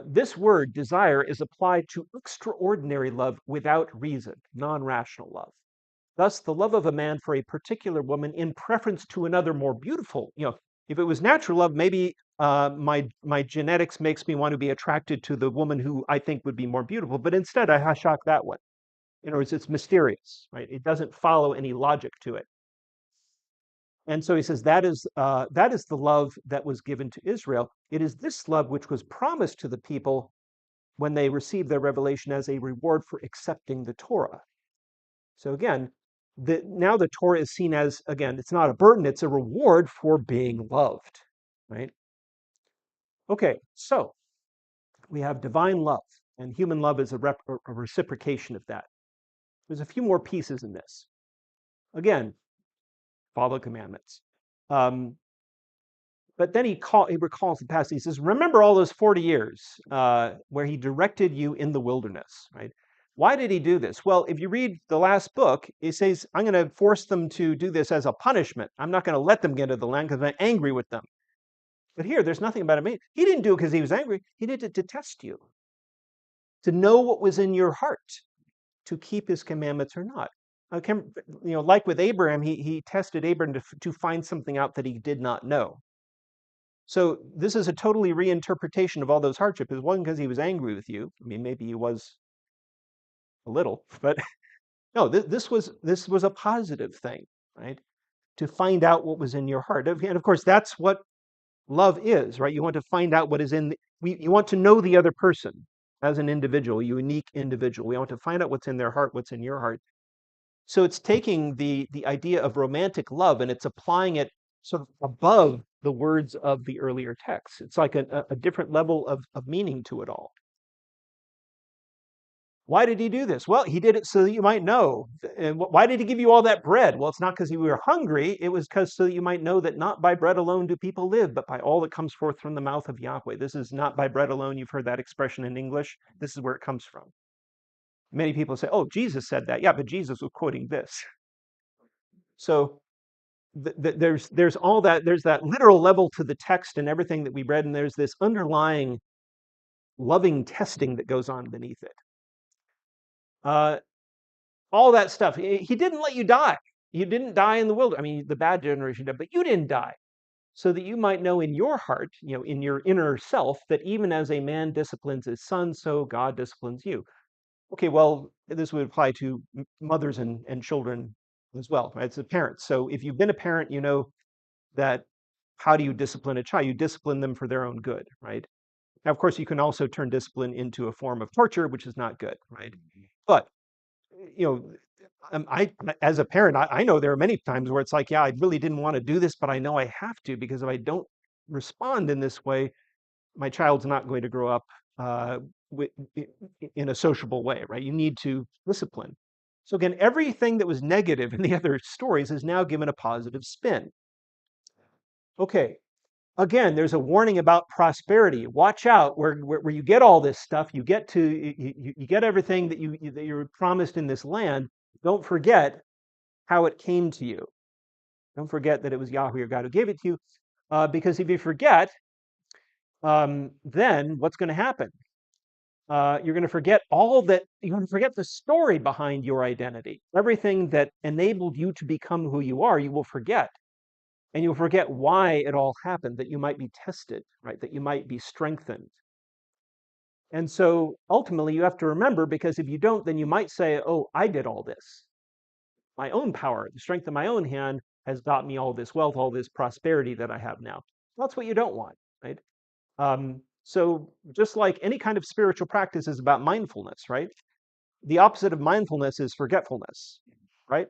This word, desire, is applied to extraordinary love without reason, non-rational love. Thus, the love of a man for a particular woman in preference to another more beautiful. If it was natural love, maybe my genetics makes me want to be attracted to the woman who I think would be more beautiful, but instead I hashak that one. In other words, it's mysterious, right? It doesn't follow any logic to it. And so he says that is the love that was given to Israel. It is this love which was promised to the people when they received their revelation as a reward for accepting the Torah. So again, now the Torah is seen as, again, it's not a burden, it's a reward for being loved, right? Okay, so we have divine love, and human love is a reciprocation of that. There's a few more pieces in this. Again, follow commandments. But then he recalls the past. He says, remember all those 40 years where he directed you in the wilderness, right? Why did he do this? Well, if you read the last book, it says, I'm going to force them to do this as a punishment. I'm not going to let them get into the land because I'm angry with them. But here, there's nothing about him. He didn't do it because he was angry. He did it to test you, to know what was in your heart, to keep his commandments or not. Like with Abraham, he tested Abraham to find something out that he did not know. So this is a totally reinterpretation of all those hardships. It wasn't because he was angry with you. I mean, maybe he was a little, but no, this was a positive thing, right? To find out what was in your heart. And of course, that's what love is, right? You want to find out what is you want to know the other person as an individual, a unique individual. We want to find out what's in their heart, what's in your heart. So it's taking the idea of romantic love and it's applying it sort of above the words of the earlier texts. It's like a different level of meaning to it all. Why did he do this? Well, he did it so that you might know. And why did he give you all that bread? Well, it's not because you were hungry. It was because so that you might know that not by bread alone do people live, but by all that comes forth from the mouth of Yahweh. This is not by bread alone. You've heard that expression in English. This is where it comes from. Many people say, oh, Jesus said that. Yeah, but Jesus was quoting this. So there's all that. There's that literal level to the text and everything that we read, and there's this underlying loving testing that goes on beneath it. All that stuff. He didn't let you die. You didn't die in the wilderness. I mean, the bad generation did, but you didn't die. So that you might know in your heart, in your inner self, that even as a man disciplines his son, so God disciplines you. Okay, well, this would apply to mothers and children as well, right? It's a parent. So if you've been a parent, you know that how do you discipline a child? You discipline them for their own good, right? Now, of course, you can also turn discipline into a form of torture, which is not good, right? But you know, I as a parent, I know there are many times where it's like, yeah, I really didn't want to do this, but I know I have to because if I don't respond in this way, my child's not going to grow up uh, in a sociable way, right? You need to discipline. So again, everything that was negative in the other stories is now given a positive spin. Okay, again, there's a warning about prosperity. Watch out where you get all this stuff. You get to you get everything that that you're promised in this land. Don't forget how it came to you. Don't forget that it was Yahweh your God who gave it to you, because if you forget, then what's going to happen? You're going to forget all that. You're going to forget the story behind your identity. Everything that enabled you to become who you are, you will forget. And you'll forget why it all happened, that you might be tested, right? That you might be strengthened. And so ultimately, you have to remember, because if you don't, then you might say, oh, I did all this. My own power, the strength of my own hand has got me all this wealth, all this prosperity that I have now. That's what you don't want, right? So just like any kind of spiritual practice is about mindfulness, right? The opposite of mindfulness is forgetfulness, right?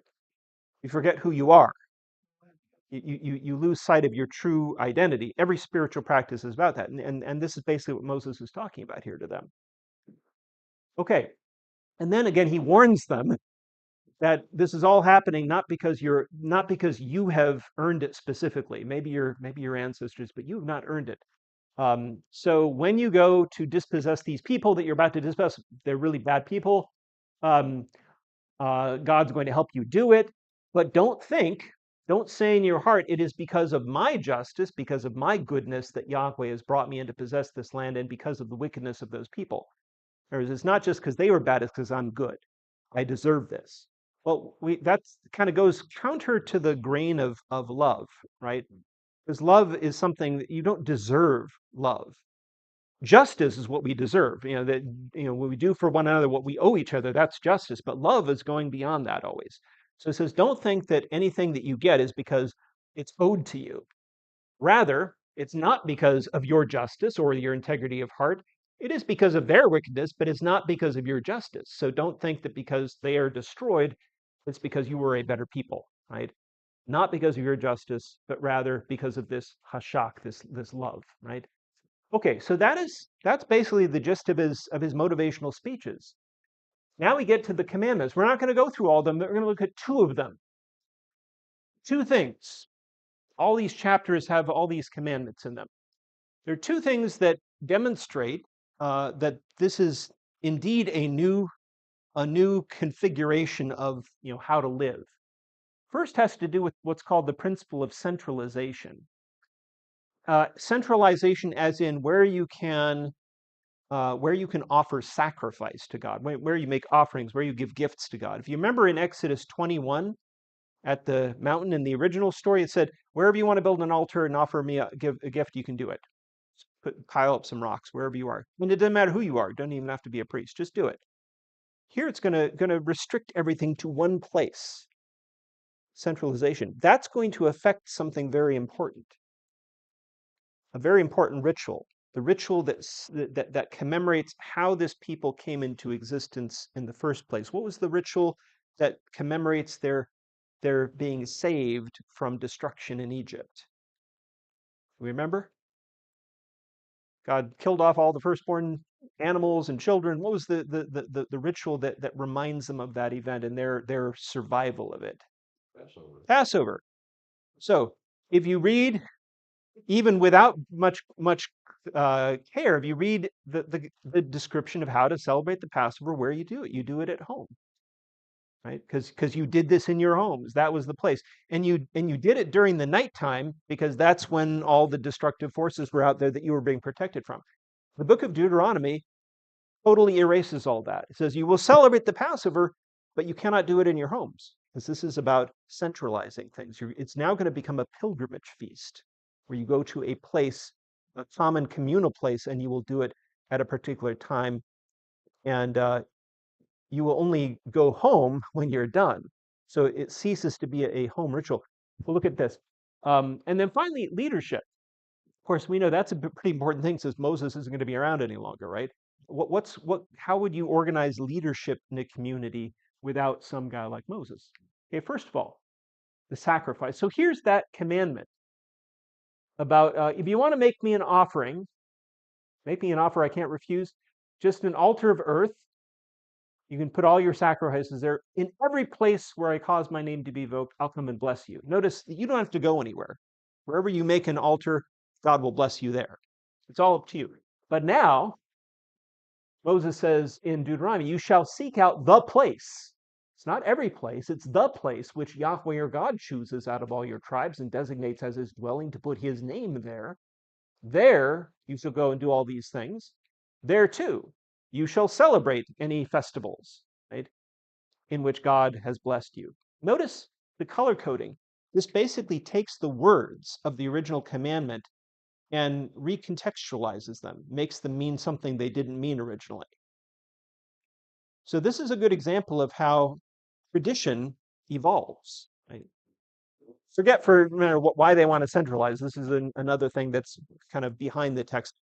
You forget who you are. You lose sight of your true identity. Every spiritual practice is about that. And this is basically what Moses is talking about here to them. Okay. And then again, he warns them that this is all happening not because you have earned it specifically. Maybe your ancestors, but you have not earned it. So when you go to dispossess these people that you're about to dispossess, they're really bad people. God's going to help you do it, but don't say in your heart, it is because of my justice, because of my goodness that Yahweh has brought me in to possess this land, and because of the wickedness of those people. Whereas it's not just because they were bad, it's because I'm good. I deserve this. Well, that kind of goes counter to the grain of love, right? Because love is something that you don't deserve love. Justice is what we deserve. That when we do for one another what we owe each other, that's justice. But love is going beyond that always. So it says, don't think that anything that you get is because it's owed to you. Rather, it's not because of your justice or your integrity of heart. It is because of their wickedness, but it's not because of your justice. So don't think that because they are destroyed, it's because you were a better people, right? Not because of your justice, but rather because of this hashak, this love, right? Okay, so that's basically the gist of his motivational speeches. Now we get to the commandments. We're not going to go through all of them, but we're going to look at two of them. Two things. All these chapters have all these commandments in them. There are two things that demonstrate that this is indeed a new configuration of how to live. First has to do with what's called the principle of centralization. Centralization, as in where you can offer sacrifice to God, where you make offerings, where you give gifts to God. If you remember in Exodus 21 at the mountain in the original story, it said, wherever you want to build an altar and offer me a gift, you can do it. Pile up some rocks wherever you are. And it doesn't matter who you are. You don't even have to be a priest. Just do it. Here it's going to restrict everything to one place. Centralization. That's going to affect something very important. A very important ritual. The ritual that commemorates how this people came into existence in the first place. What was the ritual that commemorates their being saved from destruction in Egypt? Remember? God killed off all the firstborn animals and children. What was the ritual that reminds them of that event and their survival of it? Passover. So if you read, even without much care, if you read the description of how to celebrate the Passover, where you do it at home, right? Because you did this in your homes. That was the place, and you did it during the nighttime because that's when all the destructive forces were out there that you were being protected from. The book of Deuteronomy totally erases all that. It says you will celebrate the Passover, but you cannot do it in your homes because this is about centralizing things. It's now going to become a pilgrimage feast where you go to a place, a common communal place, and you will do it at a particular time. And you will only go home when you're done. So it ceases to be a home ritual. Well, look at this. And then finally, leadership. Of course, we know that's a pretty important thing since Moses isn't going to be around any longer, right? How would you organize leadership in a community without some guy like Moses? Okay, first of all, the sacrifice. So here's that commandment about if you want to make me an offering, make me an offer I can't refuse, just an altar of earth. You can put all your sacrifices there. In every place where I cause my name to be evoked, I'll come and bless you. Notice that you don't have to go anywhere. Wherever you make an altar, God will bless you there. It's all up to you. But now, Moses says in Deuteronomy, you shall seek out the place. It's not every place, it's the place which Yahweh your God chooses out of all your tribes and designates as his dwelling to put his name there. There you shall go and do all these things. There too, you shall celebrate any festivals, right, in which God has blessed you. Notice the color coding. This basically takes the words of the original commandment and recontextualizes them, makes them mean something they didn't mean originally. So this is a good example of how tradition evolves. Right? Forget for a minute why they want to centralize. This is another thing that's kind of behind the text.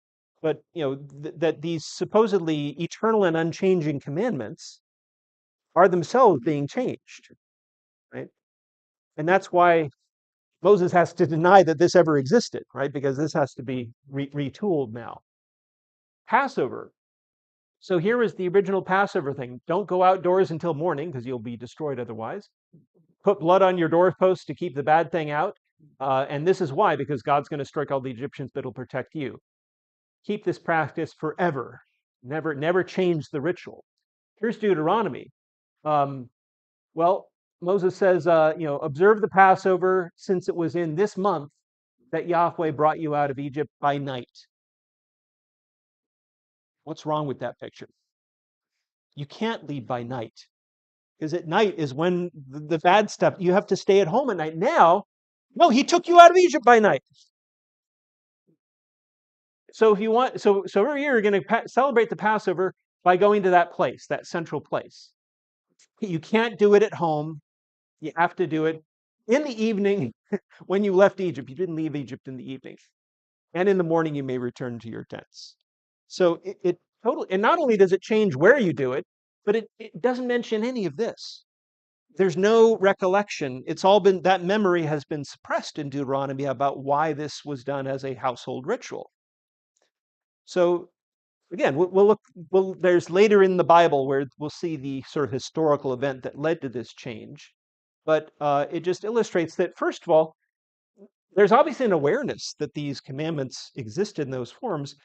But that these supposedly eternal and unchanging commandments are themselves being changed, right? And that's why Moses has to deny that this ever existed, right? Because this has to be retooled now. Passover. So here is the original Passover thing. Don't go outdoors until morning because you'll be destroyed otherwise. Put blood on your doorposts to keep the bad thing out. And this is why, because God's going to strike all the Egyptians, but it'll protect you. Keep this practice forever. Never change the ritual. Here's Deuteronomy. Well, Moses says, observe the Passover since it was in this month that Yahweh brought you out of Egypt by night. What's wrong with that picture? You can't leave by night because at night is when the bad stuff, you have to stay at home at night. Now, no, he took you out of Egypt by night. So if you want, so every year you're going to celebrate the Passover by going to that place, that central place. You can't do it at home. You have to do it in the evening when you left Egypt. You didn't leave Egypt in the evening. And in the morning, you may return to your tents. So it totally, and not only does it change where you do it, but it doesn't mention any of this. There's no recollection. It's all been, that memory has been suppressed in Deuteronomy about why this was done as a household ritual. So again, there's later in the Bible where we'll see the sort of historical event that led to this change. But it just illustrates that, first of all, there's obviously an awareness that these commandments exist in those forms,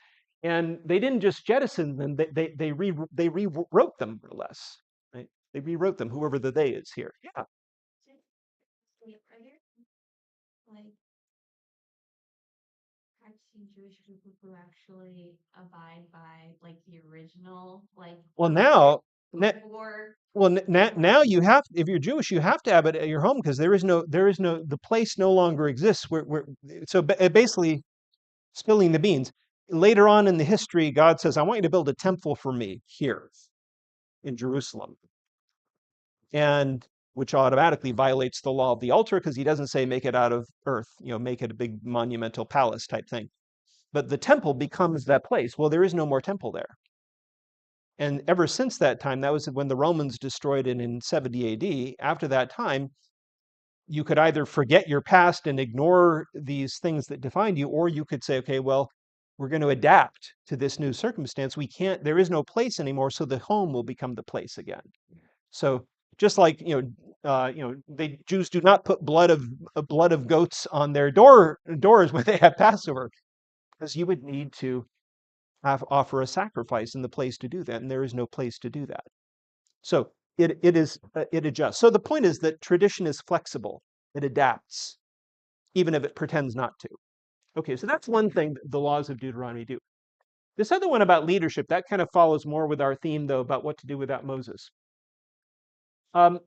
and they didn't just jettison them; they rewrote them, more or less. Right? They rewrote them. Whoever the they is here, yeah. Jewish people who actually abide by like the original, like well now before. Now you have, if you're Jewish, you have to have it at your home because there is no the place no longer exists so basically spilling the beans. Later on in the history, God says, I want you to build a temple for me here in Jerusalem. And which automatically violates the law of the altar because he doesn't say make it out of earth, make it a big monumental palace type thing. But the temple becomes that place. Well, there is no more temple there. And ever since that time, that was when the Romans destroyed it in 70 AD. After that time, you could either forget your past and ignore these things that defined you, or you could say, okay, well, we're going to adapt to this new circumstance. There is no place anymore, so the home will become the place again. So just like, the Jews do not put blood of goats on their doors when they have Passover, because you would need to offer a sacrifice in the place to do that, and there is no place to do that. So it adjusts. So the point is that tradition is flexible. It adapts, even if it pretends not to. Okay, so that's one thing the laws of Deuteronomy do. This other one about leadership, that kind of follows more with our theme, though, about what to do without Moses.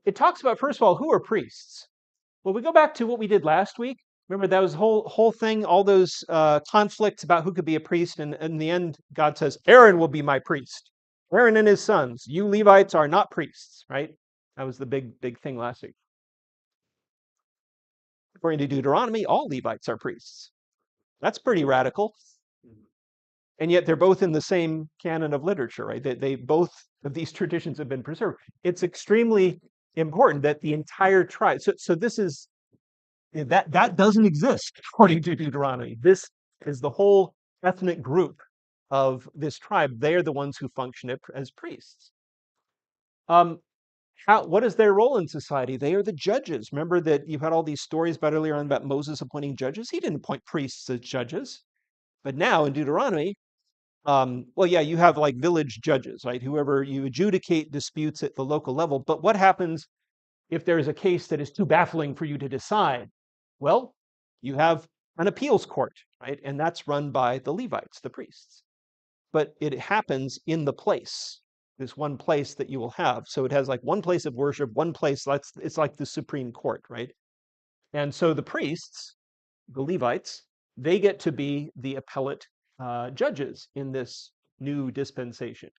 It talks about, first of all, who are priests? Well, we go back to what we did last week. Remember, that was whole thing, all those conflicts about who could be a priest. And in the end, God says, Aaron will be my priest. Aaron and his sons. You Levites are not priests, right? That was the big thing last week. According to Deuteronomy, all Levites are priests. That's pretty radical. And yet they're both in the same canon of literature, right? They both of these traditions have been preserved. It's extremely important that the entire tribe. So this is that doesn't exist according to Deuteronomy. This is the whole ethnic group of this tribe. They are the ones who function as priests. Um, what is their role in society? They are the judges. Remember that you've had all these stories about earlier on about Moses appointing judges. He didn't appoint priests as judges, but now in Deuteronomy, well, yeah, you have like village judges, right? Whoever you adjudicate disputes at the local level. But what happens if there is a case that is too baffling for you to decide? Well, you have an appeals court, right? And that's run by the Levites, the priests. But it happens in the place, this one place that you will have. So it has like one place of worship, one place, it's like the Supreme Court, right? And so the priests, the Levites, they get to be the appellate judges in this new dispensation.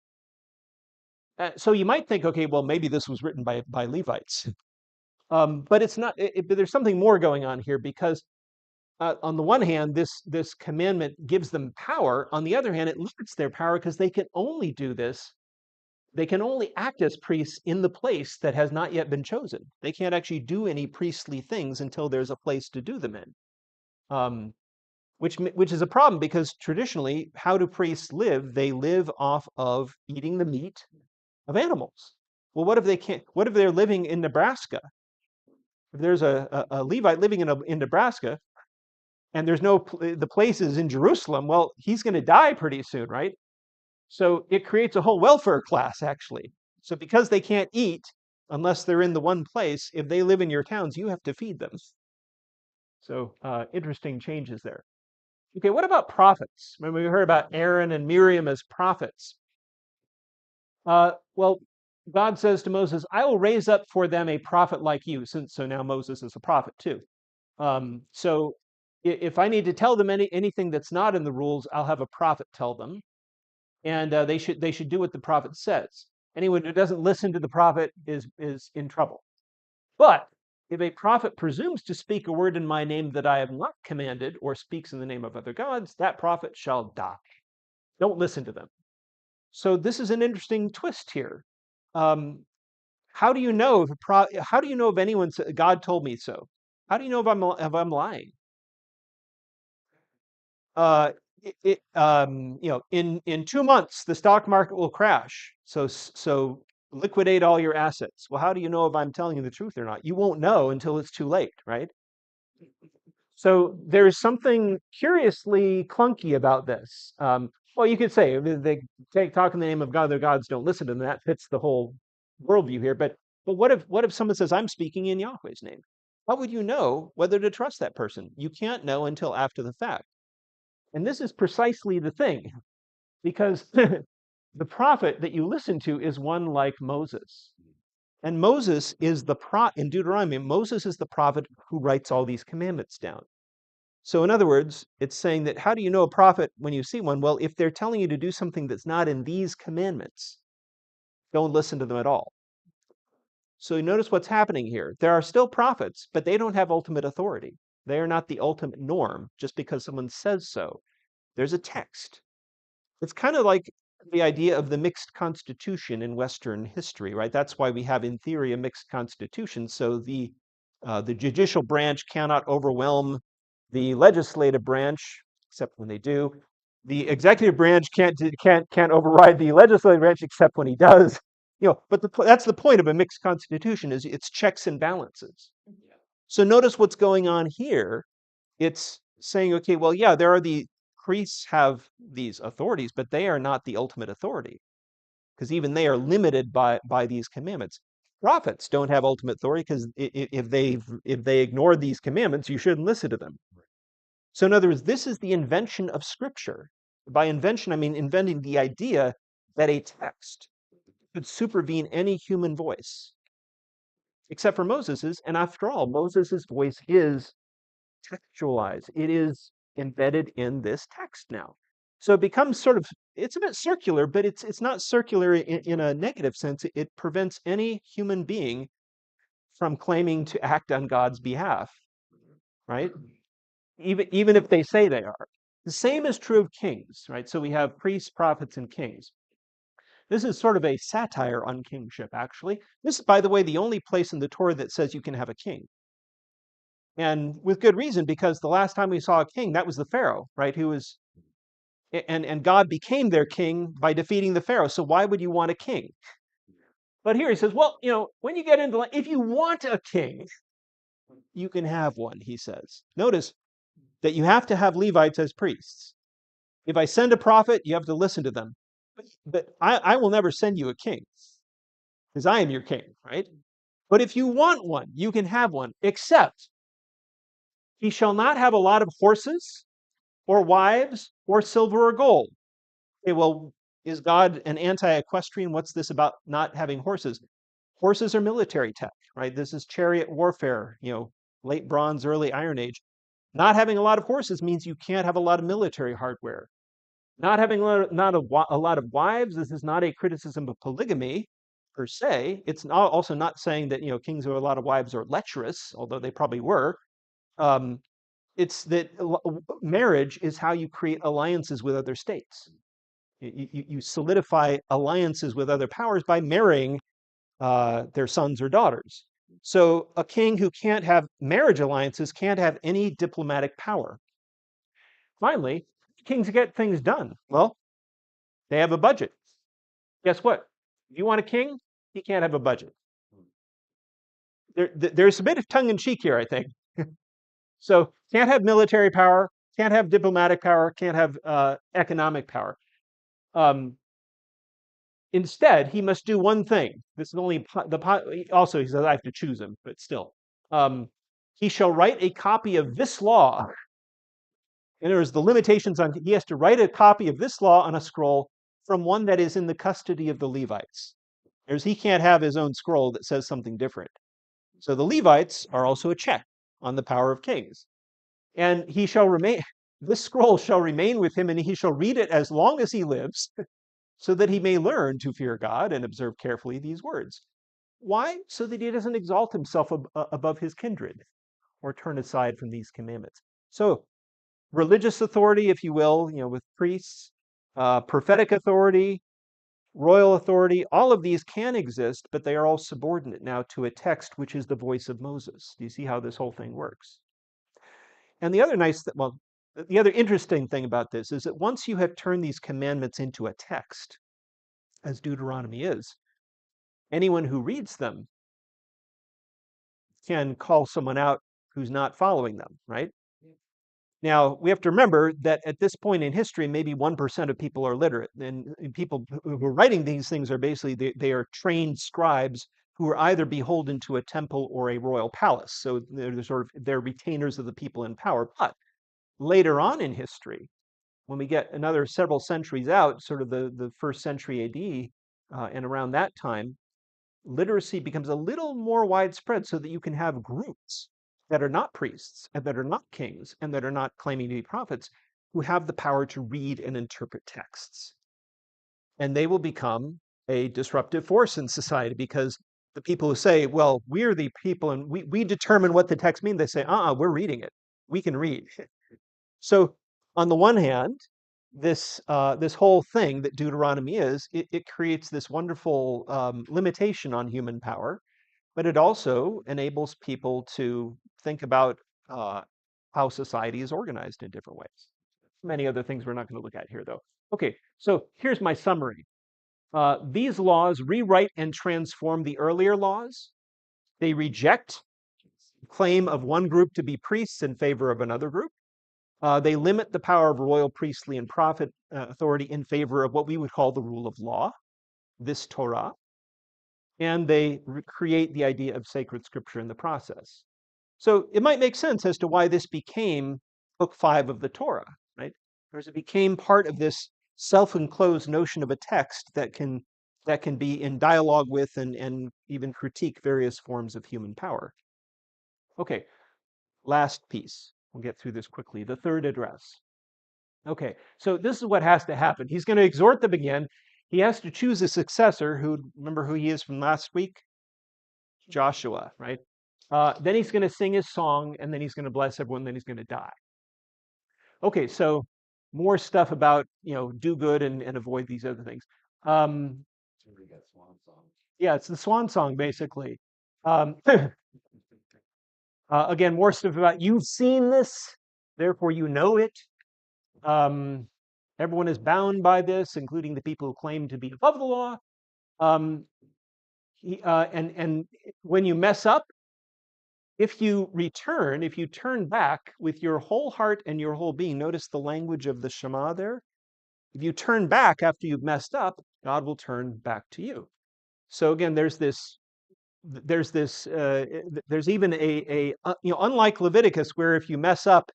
So you might think, okay, well, maybe this was written by Levites. But it's not. But there's something more going on here because, on the one hand, this commandment gives them power. On the other hand, it limits their power because they can only do this. They can only act as priests in the place that has not yet been chosen. They can't actually do any priestly things until there's a place to do them in. Which is a problem because traditionally, how do priests live? They live off of eating the meat of animals. Well, what if they can't? What if they're living in Nebraska? If there's a Levite living in Nebraska and there's the place is in Jerusalem, well, he's going to die pretty soon, right? So it creates a whole welfare class actually. So because they can't eat unless they're in the one place, if they live in your towns, you have to feed them. So interesting changes there. Okay, what about prophets? When we heard about Aaron and Miriam as prophets, well, God says to Moses, "I will raise up for them a prophet like you." So now Moses is a prophet too. So if I need to tell them anything that's not in the rules, I'll have a prophet tell them, and they should do what the prophet says. Anyone who doesn't listen to the prophet is in trouble. But if a prophet presumes to speak a word in my name that I have not commanded, or speaks in the name of other gods, that prophet shall die. Don't listen to them. So this is an interesting twist here. How do you know how do you know if anyone said, God told me so? How do you know if I'm lying? In 2 months the stock market will crash. So liquidate all your assets. Well, how do you know if I'm telling you the truth or not? You won't know until it's too late, right? So there's something curiously clunky about this. Well, you could say they talk in the name of God, their gods don't listen to them. That fits the whole worldview here. But what if someone says, I'm speaking in Yahweh's name? How would you know whether to trust that person? You can't know until after the fact. And this is precisely the thing, because the prophet that you listen to is one like Moses. And Moses is in Deuteronomy, Moses is the prophet who writes all these commandments down. So in other words, it's saying that how do you know a prophet when you see one? Well, if they're telling you to do something that's not in these commandments, don't listen to them at all. So you notice what's happening here. There are still prophets, but they don't have ultimate authority. They are not the ultimate norm just because someone says so. There's a text. It's kind of like the idea of the mixed constitution in Western history, right? That's why we have, in theory, a mixed constitution. So the judicial branch cannot overwhelm the legislative branch, except when they do. The executive branch can't override the legislative branch, except when he does. But that's the point of a mixed constitution: is it's checks and balances. Yeah. So notice what's going on here. It's saying, okay, well, yeah, there are the priests have these authorities, but they are not the ultimate authority, because even they are limited by these commandments. Prophets don't have ultimate authority because if they ignore these commandments, you shouldn't listen to them. So in other words, this is the invention of Scripture. By invention, I mean inventing the idea that a text could supervene any human voice, except for Moses's. And after all, Moses's voice is textualized. It is embedded in this text now. So it becomes it's a bit circular, but it's not circular in a negative sense. It prevents any human being from claiming to act on God's behalf, right? even if they say they are. The same is true of kings, right? So we have priests, prophets, and kings. This is sort of a satire on kingship, actually. This is, by the way, the only place in the Torah that says you can have a king. And with good reason, because the last time we saw a king, that was the Pharaoh, right? Who was, and God became their king by defeating the Pharaoh. So why would you want a king? But here he says, well, when you get into, if you want a king, you can have one, he says. Notice that you have to have Levites as priests. If I send a prophet, you have to listen to them. But I will never send you a king because I am your king, right? But if you want one, you can have one, except he shall not have a lot of horses or wives or silver or gold. Okay, well, is God an anti-equestrian? What's this about not having horses? Horses are military tech, right? This is chariot warfare, late Bronze, early Iron Age. Not having a lot of horses means you can't have a lot of military hardware. Not having a lot of wives, this is not a criticism of polygamy per se. It's also not saying that kings who have a lot of wives are lecherous, although they probably were. Um, it's that marriage is how you create alliances with other states. You solidify alliances with other powers by marrying their sons or daughters. So a king who can't have marriage alliances can't have any diplomatic power. Finally, kings get things done. Well, they have a budget. Guess what? If you want a king, he can't have a budget. There's a bit of tongue in cheek here, I think. So can't have military power, can't have diplomatic power, can't have economic power. Instead, he must do one thing. This is only also he says I have to choose him, but still, he shall write a copy of this law. And there's the limitations on he has to write a copy of this law on a scroll from one that is in the custody of the Levites. He can't have his own scroll that says something different. So the Levites are also a check on the power of kings. And he shall remain, this scroll shall remain with him, and he shall read it as long as he lives, so that he may learn to fear God and observe carefully these words. Why? So that he doesn't exalt himself above his kindred or turn aside from these commandments. So religious authority, if you will, with priests, prophetic authority, royal authority, all of these can exist, but they are all subordinate now to a text which is the voice of Moses. Do you see how this whole thing works? And the other interesting thing about this is that once you have turned these commandments into a text, as Deuteronomy is, anyone who reads them can call someone out who's not following them, right? Now, we have to remember that at this point in history, maybe 1% of people are literate. And people who are writing these things are basically, they are trained scribes who are either beholden to a temple or a royal palace. So they're retainers of the people in power. But later on in history, when we get another several centuries out, sort of the first century AD, and around that time, literacy becomes a little more widespread so that you can have groups that are not priests and that are not kings and that are not claiming to be prophets who have the power to read and interpret texts. And they will become a disruptive force in society because the people who say, well, we're the people and we determine what the text means, they say, we're reading it. We can read. So on the one hand, this whole thing that Deuteronomy is, it creates this wonderful limitation on human power, but it also enables people to think about how society is organized in different ways. Many other things we're not going to look at here, though. Okay, so here's my summary. These laws rewrite and transform the earlier laws. They reject the claim of one group to be priests in favor of another group. They limit the power of royal, priestly, and prophet authority in favor of what we would call the rule of law, this Torah. And they create the idea of sacred scripture in the process. So it might make sense as to why this became book 5 of the Torah, right? Because it became part of this self-enclosed notion of a text that can be in dialogue with and even critique various forms of human power. Okay, last piece. We'll get through this quickly. The third address. Okay, so this is what has to happen. He's going to exhort them again. He has to choose a successor who, remember who he is from last week? Joshua, right? Then he's going to sing his song, and then he's going to bless everyone, then he's going to die. Okay, so more stuff about, do good and avoid these other things. Um, yeah, it's the swan song, basically. Again, more stuff about you've seen this, therefore you know it. Um, Everyone is bound by this, including the people who claim to be above the law. Um, and when you mess up, if you turn back with your whole heart and your whole being, notice the language of the Shema there. If you turn back after you've messed up, God will turn back to you. So again, there's even unlike Leviticus, where if you mess up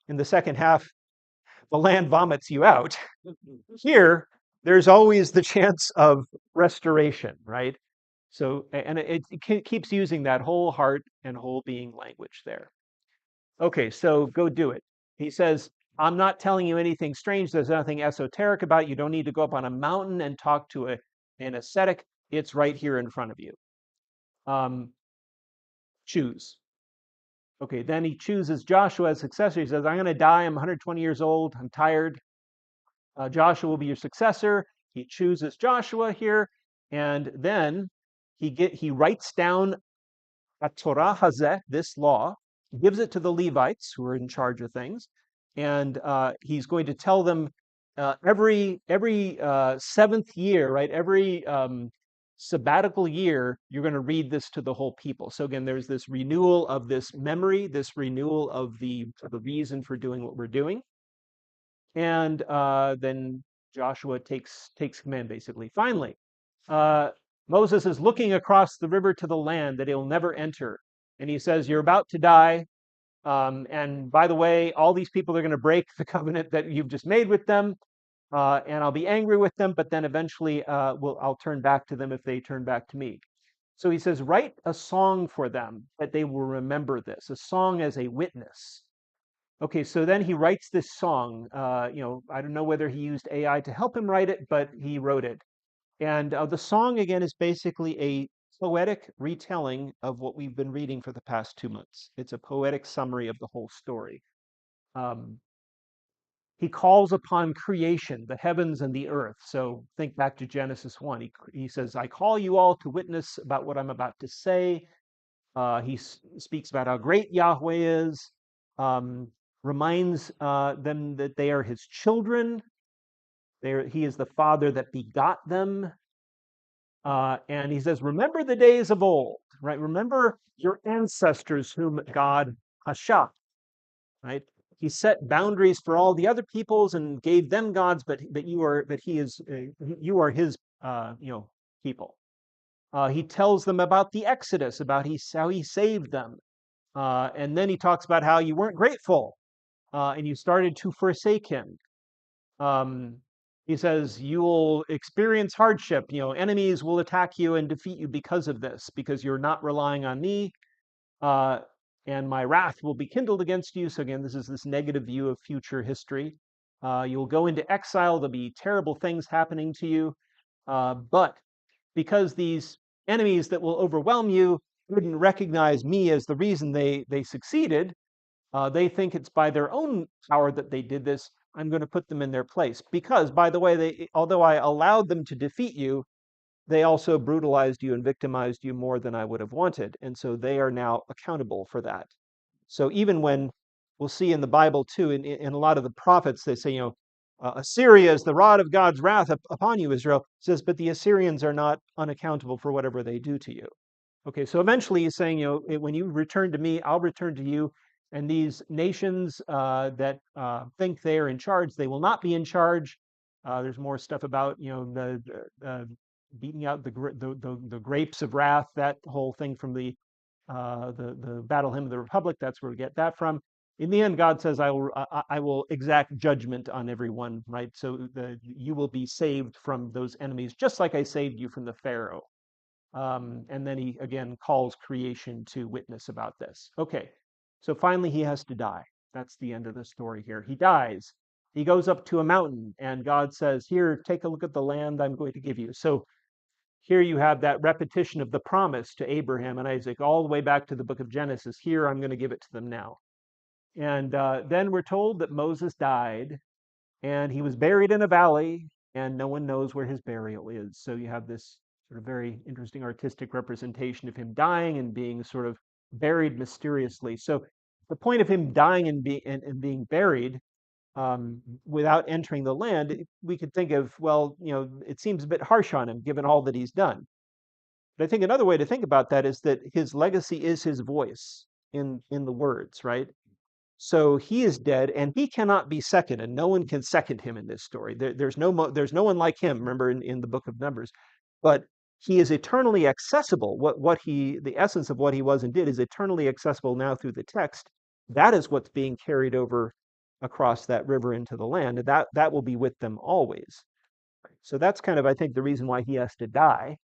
in the second half, the land vomits you out. Here, there's always the chance of restoration, right? So, and it keeps using that whole heart and whole being language there. Okay, so go do it. He says, I'm not telling you anything strange. There's nothing esoteric about it. You don't need to go up on a mountain and talk to an ascetic. It's right here in front of you. Choose. Okay, then he chooses Joshua as successor. He says, I'm going to die. I'm 120 years old. I'm tired. Joshua will be your successor. He chooses Joshua here. And then he writes down a Torah Hazeh, this law, gives it to the Levites who are in charge of things, and he's going to tell them every seventh year, right? Every sabbatical year, you're going to read this to the whole people. So again, there's this renewal of this memory, this renewal of the reason for doing what we're doing, and then Joshua takes command basically. Finally, uh, Moses is looking across the river to the land that he'll never enter. And he says, you're about to die. And by the way, all these people are going to break the covenant that you've just made with them. And I'll be angry with them, but then eventually I'll turn back to them if they turn back to me. So he says, write a song for them that they will remember this, a song as a witness. Okay, so then he writes this song. I don't know whether he used AI to help him write it, but he wrote it. And the song, again, is basically a poetic retelling of what we've been reading for the past 2 months. It's a poetic summary of the whole story. Um, he calls upon creation, the heavens and the earth. So think back to Genesis 1. He says, I call you all to witness about what I'm about to say. He speaks about how great Yahweh is, um, reminds them that they are his children. He is the father that begot them. And he says, remember the days of old, right? Remember your ancestors whom God hashah, right? He set boundaries for all the other peoples and gave them gods, but you are his people. He tells them about the Exodus, about how he saved them, and then he talks about how you weren't grateful and you started to forsake him. Um, he says you'll experience hardship. Enemies will attack you and defeat you because of this, because you're not relying on me, uh, and my wrath will be kindled against you. So again, this is this negative view of future history. You'll go into exile. There'll be terrible things happening to you, but because these enemies that will overwhelm you wouldn't recognize me as the reason they succeeded, they think it's by their own power that they did this. I'm going to put them in their place. Because, by the way, although I allowed them to defeat you, they also brutalized you and victimized you more than I would have wanted. And so they are now accountable for that. So even when we'll see in the Bible too, in a lot of the prophets, they say, Assyria is the rod of God's wrath upon you, Israel. It says, but the Assyrians are not unaccountable for whatever they do to you. Okay, so eventually he's saying, when you return to me, I'll return to you. And these nations that think they are in charge, they will not be in charge. There's more stuff about, the beating out the grapes of wrath, that whole thing from the Battle Hymn of the Republic. That's where we get that from. In the end, God says, I will exact judgment on everyone, right? So you will be saved from those enemies, just like I saved you from the Pharaoh. And then he again calls creation to witness about this. Okay, so finally he has to die. That's the end of the story here. He dies. He goes up to a mountain, and God says, here, take a look at the land I'm going to give you. So here you have that repetition of the promise to Abraham and Isaac all the way back to the book of Genesis. Here, I'm going to give it to them now. And then we're told that Moses died and he was buried in a valley, and no one knows where his burial is. So you have this sort of very interesting artistic representation of him dying and being sort of buried mysteriously. So the point of him dying and being buried without entering the land, we could think of, well, it seems a bit harsh on him given all that he's done. But I think another way to think about that is that his legacy is his voice in the words, right? So he is dead, and he cannot be second, and no one can second him in this story. There's no one like him. Remember in the book of Numbers, but he is eternally accessible. The essence of what he was and did is eternally accessible now through the text. That is what's being carried over across that river into the land, and that will be with them always. So that's kind of, I think, the reason why he has to die.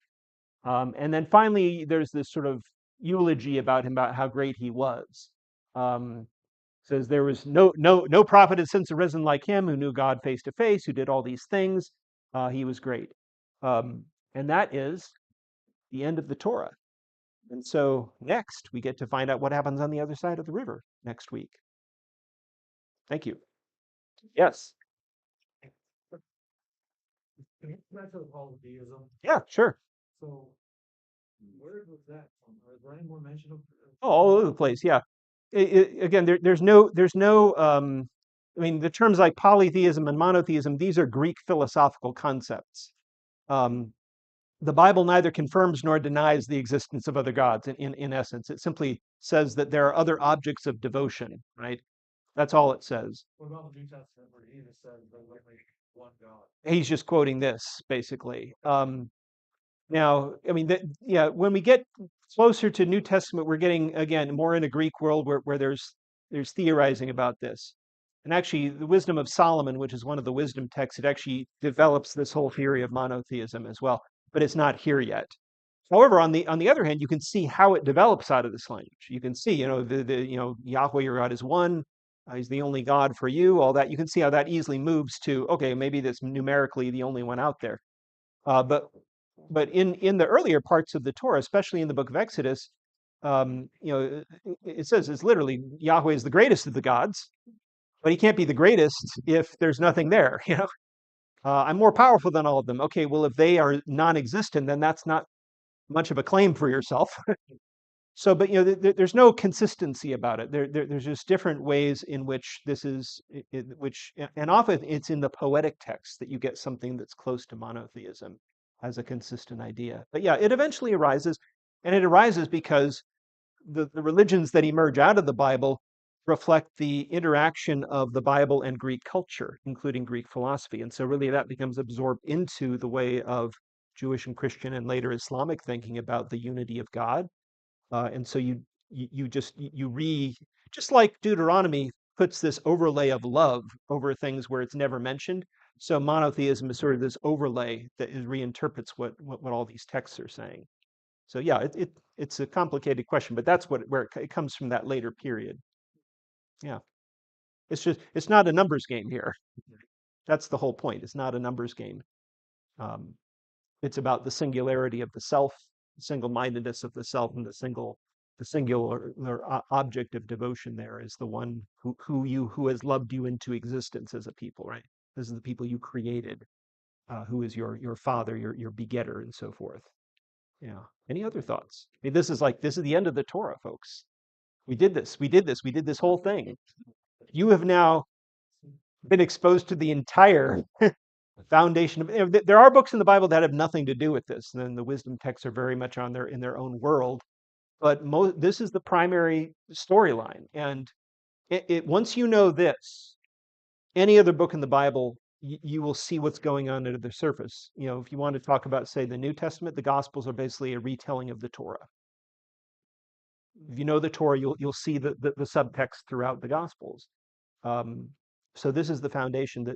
And then finally, there's this sort of eulogy about him, about how great he was. Um, Says there was no prophet has since arisen like him, who knew God face to face, who did all these things. He was great. Um, and that is the end of the Torah. And so next we get to find out what happens on the other side of the river next week. Thank you. Yes. Can you back to the polytheism? Yeah, sure. So where was that from? Is there any more mention of? Oh, all over the place. Yeah. Again, there's no. I mean, the terms like polytheism and monotheism, these are Greek philosophical concepts. Um, the Bible neither confirms nor denies the existence of other gods. In essence, it simply says that there are other objects of devotion. Right. That's all it says. What about the New Testament where Jesus says there's only one God? He's just quoting this basically. Now, I mean, yeah, when we get closer to New Testament, we're getting again more in a Greek world where there's theorizing about this. And actually, the Wisdom of Solomon, which is one of the wisdom texts, it actually develops this whole theory of monotheism as well, but it's not here yet. However, on the other hand, you can see how it develops out of this language. You can see, Yahweh your God is one. He's the only God for you. All that you can see how that easily moves to, okay, maybe that's numerically the only one out there. But in the earlier parts of the Torah, especially in the book of Exodus, it says it's literally Yahweh is the greatest of the gods, but he can't be the greatest if there's nothing there. I'm more powerful than all of them. Okay, well, if they are non-existent, then that's not much of a claim for yourself. So, but there's no consistency about it. There's just different ways in which this is, and often it's in the poetic text that you get something that's close to monotheism as a consistent idea. But yeah, it eventually arises, and it arises because the religions that emerge out of the Bible reflect the interaction of the Bible and Greek culture, including Greek philosophy. And so really that becomes absorbed into the way of Jewish and Christian and later Islamic thinking about the unity of God. And so just like Deuteronomy puts this overlay of love over things where it's never mentioned. So monotheism is sort of this overlay that reinterprets what all these texts are saying. So yeah, it's a complicated question, but that's where it comes from, that later period. Yeah, it's not a numbers game here. That's the whole point. It's not a numbers game. Um, it's about the singularity of the self, the single-mindedness of the self, and the singular object of devotion there is the one who has loved you into existence as a people, right? This is the people you created, who is your father, your begetter, and so forth. Yeah. Any other thoughts? I mean, this is the end of the Torah, folks. We did this. We did this. We did this whole thing. You have now been exposed to the entire foundation of. There are books in the Bible that have nothing to do with this, and then the wisdom texts are very much in their own world. But this is the primary storyline, and once you know this, any other book in the Bible, you will see what's going on under the surface. If you want to talk about, say, the New Testament, the Gospels are basically a retelling of the Torah. If you know the Torah, you'll see the subtext throughout the Gospels. So this is the foundation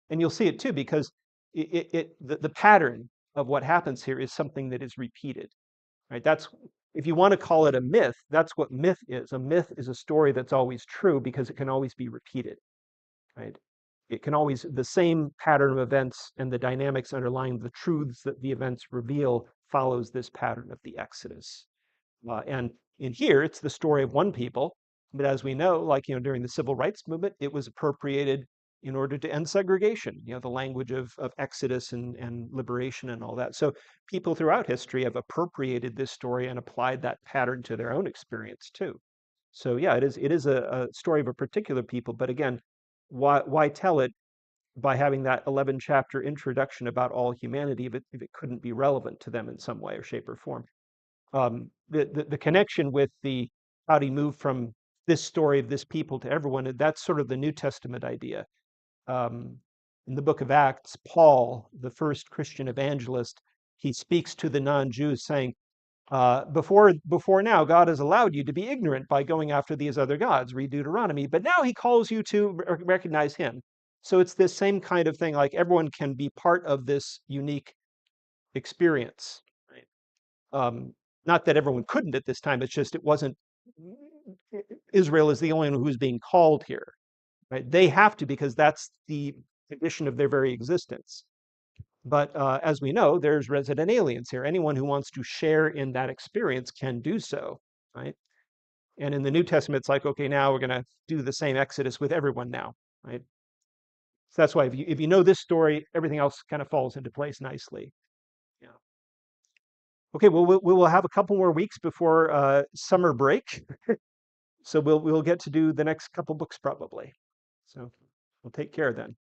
and you'll see it too, because the pattern of what happens here is something that is repeated, right? That's, if you want to call it a myth, that's what myth is. A myth is a story that's always true because it can always be repeated, right? It can always, the same pattern of events and the dynamics underlying the truths that the events reveal follows this pattern of the Exodus. And in here, it's the story of one people But as we know, like, during the civil rights movement, it was appropriated in order to end segregation, the language of Exodus and liberation and all that. So people throughout history have appropriated this story and applied that pattern to their own experience too. So yeah, it is a story of a particular people, but again, why tell it by having that 11 chapter introduction about all humanity if it couldn't be relevant to them in some way or shape or form? The connection with the how do you move from this story of this people to everyone, that's sort of the New Testament idea. Um, in the book of Acts, Paul, the first Christian evangelist, he speaks to the non-Jews saying, before now, God has allowed you to be ignorant by going after these other gods, read Deuteronomy, but now he calls you to recognize him. So it's this same kind of thing, like everyone can be part of this unique experience. Right? Not that everyone couldn't at this time, it's just it wasn't, Israel is the only one who's being called here. Right? They have to because that's the condition of their very existence. But as we know, there's resident aliens here. Anyone who wants to share in that experience can do so, right? And in the New Testament, it's like, okay, now we're going to do the same Exodus with everyone now, right? So that's why if you know this story, everything else kind of falls into place nicely. Yeah. Okay, well, we will have a couple more weeks before summer break, so we'll get to do the next couple books probably. So we'll take care then.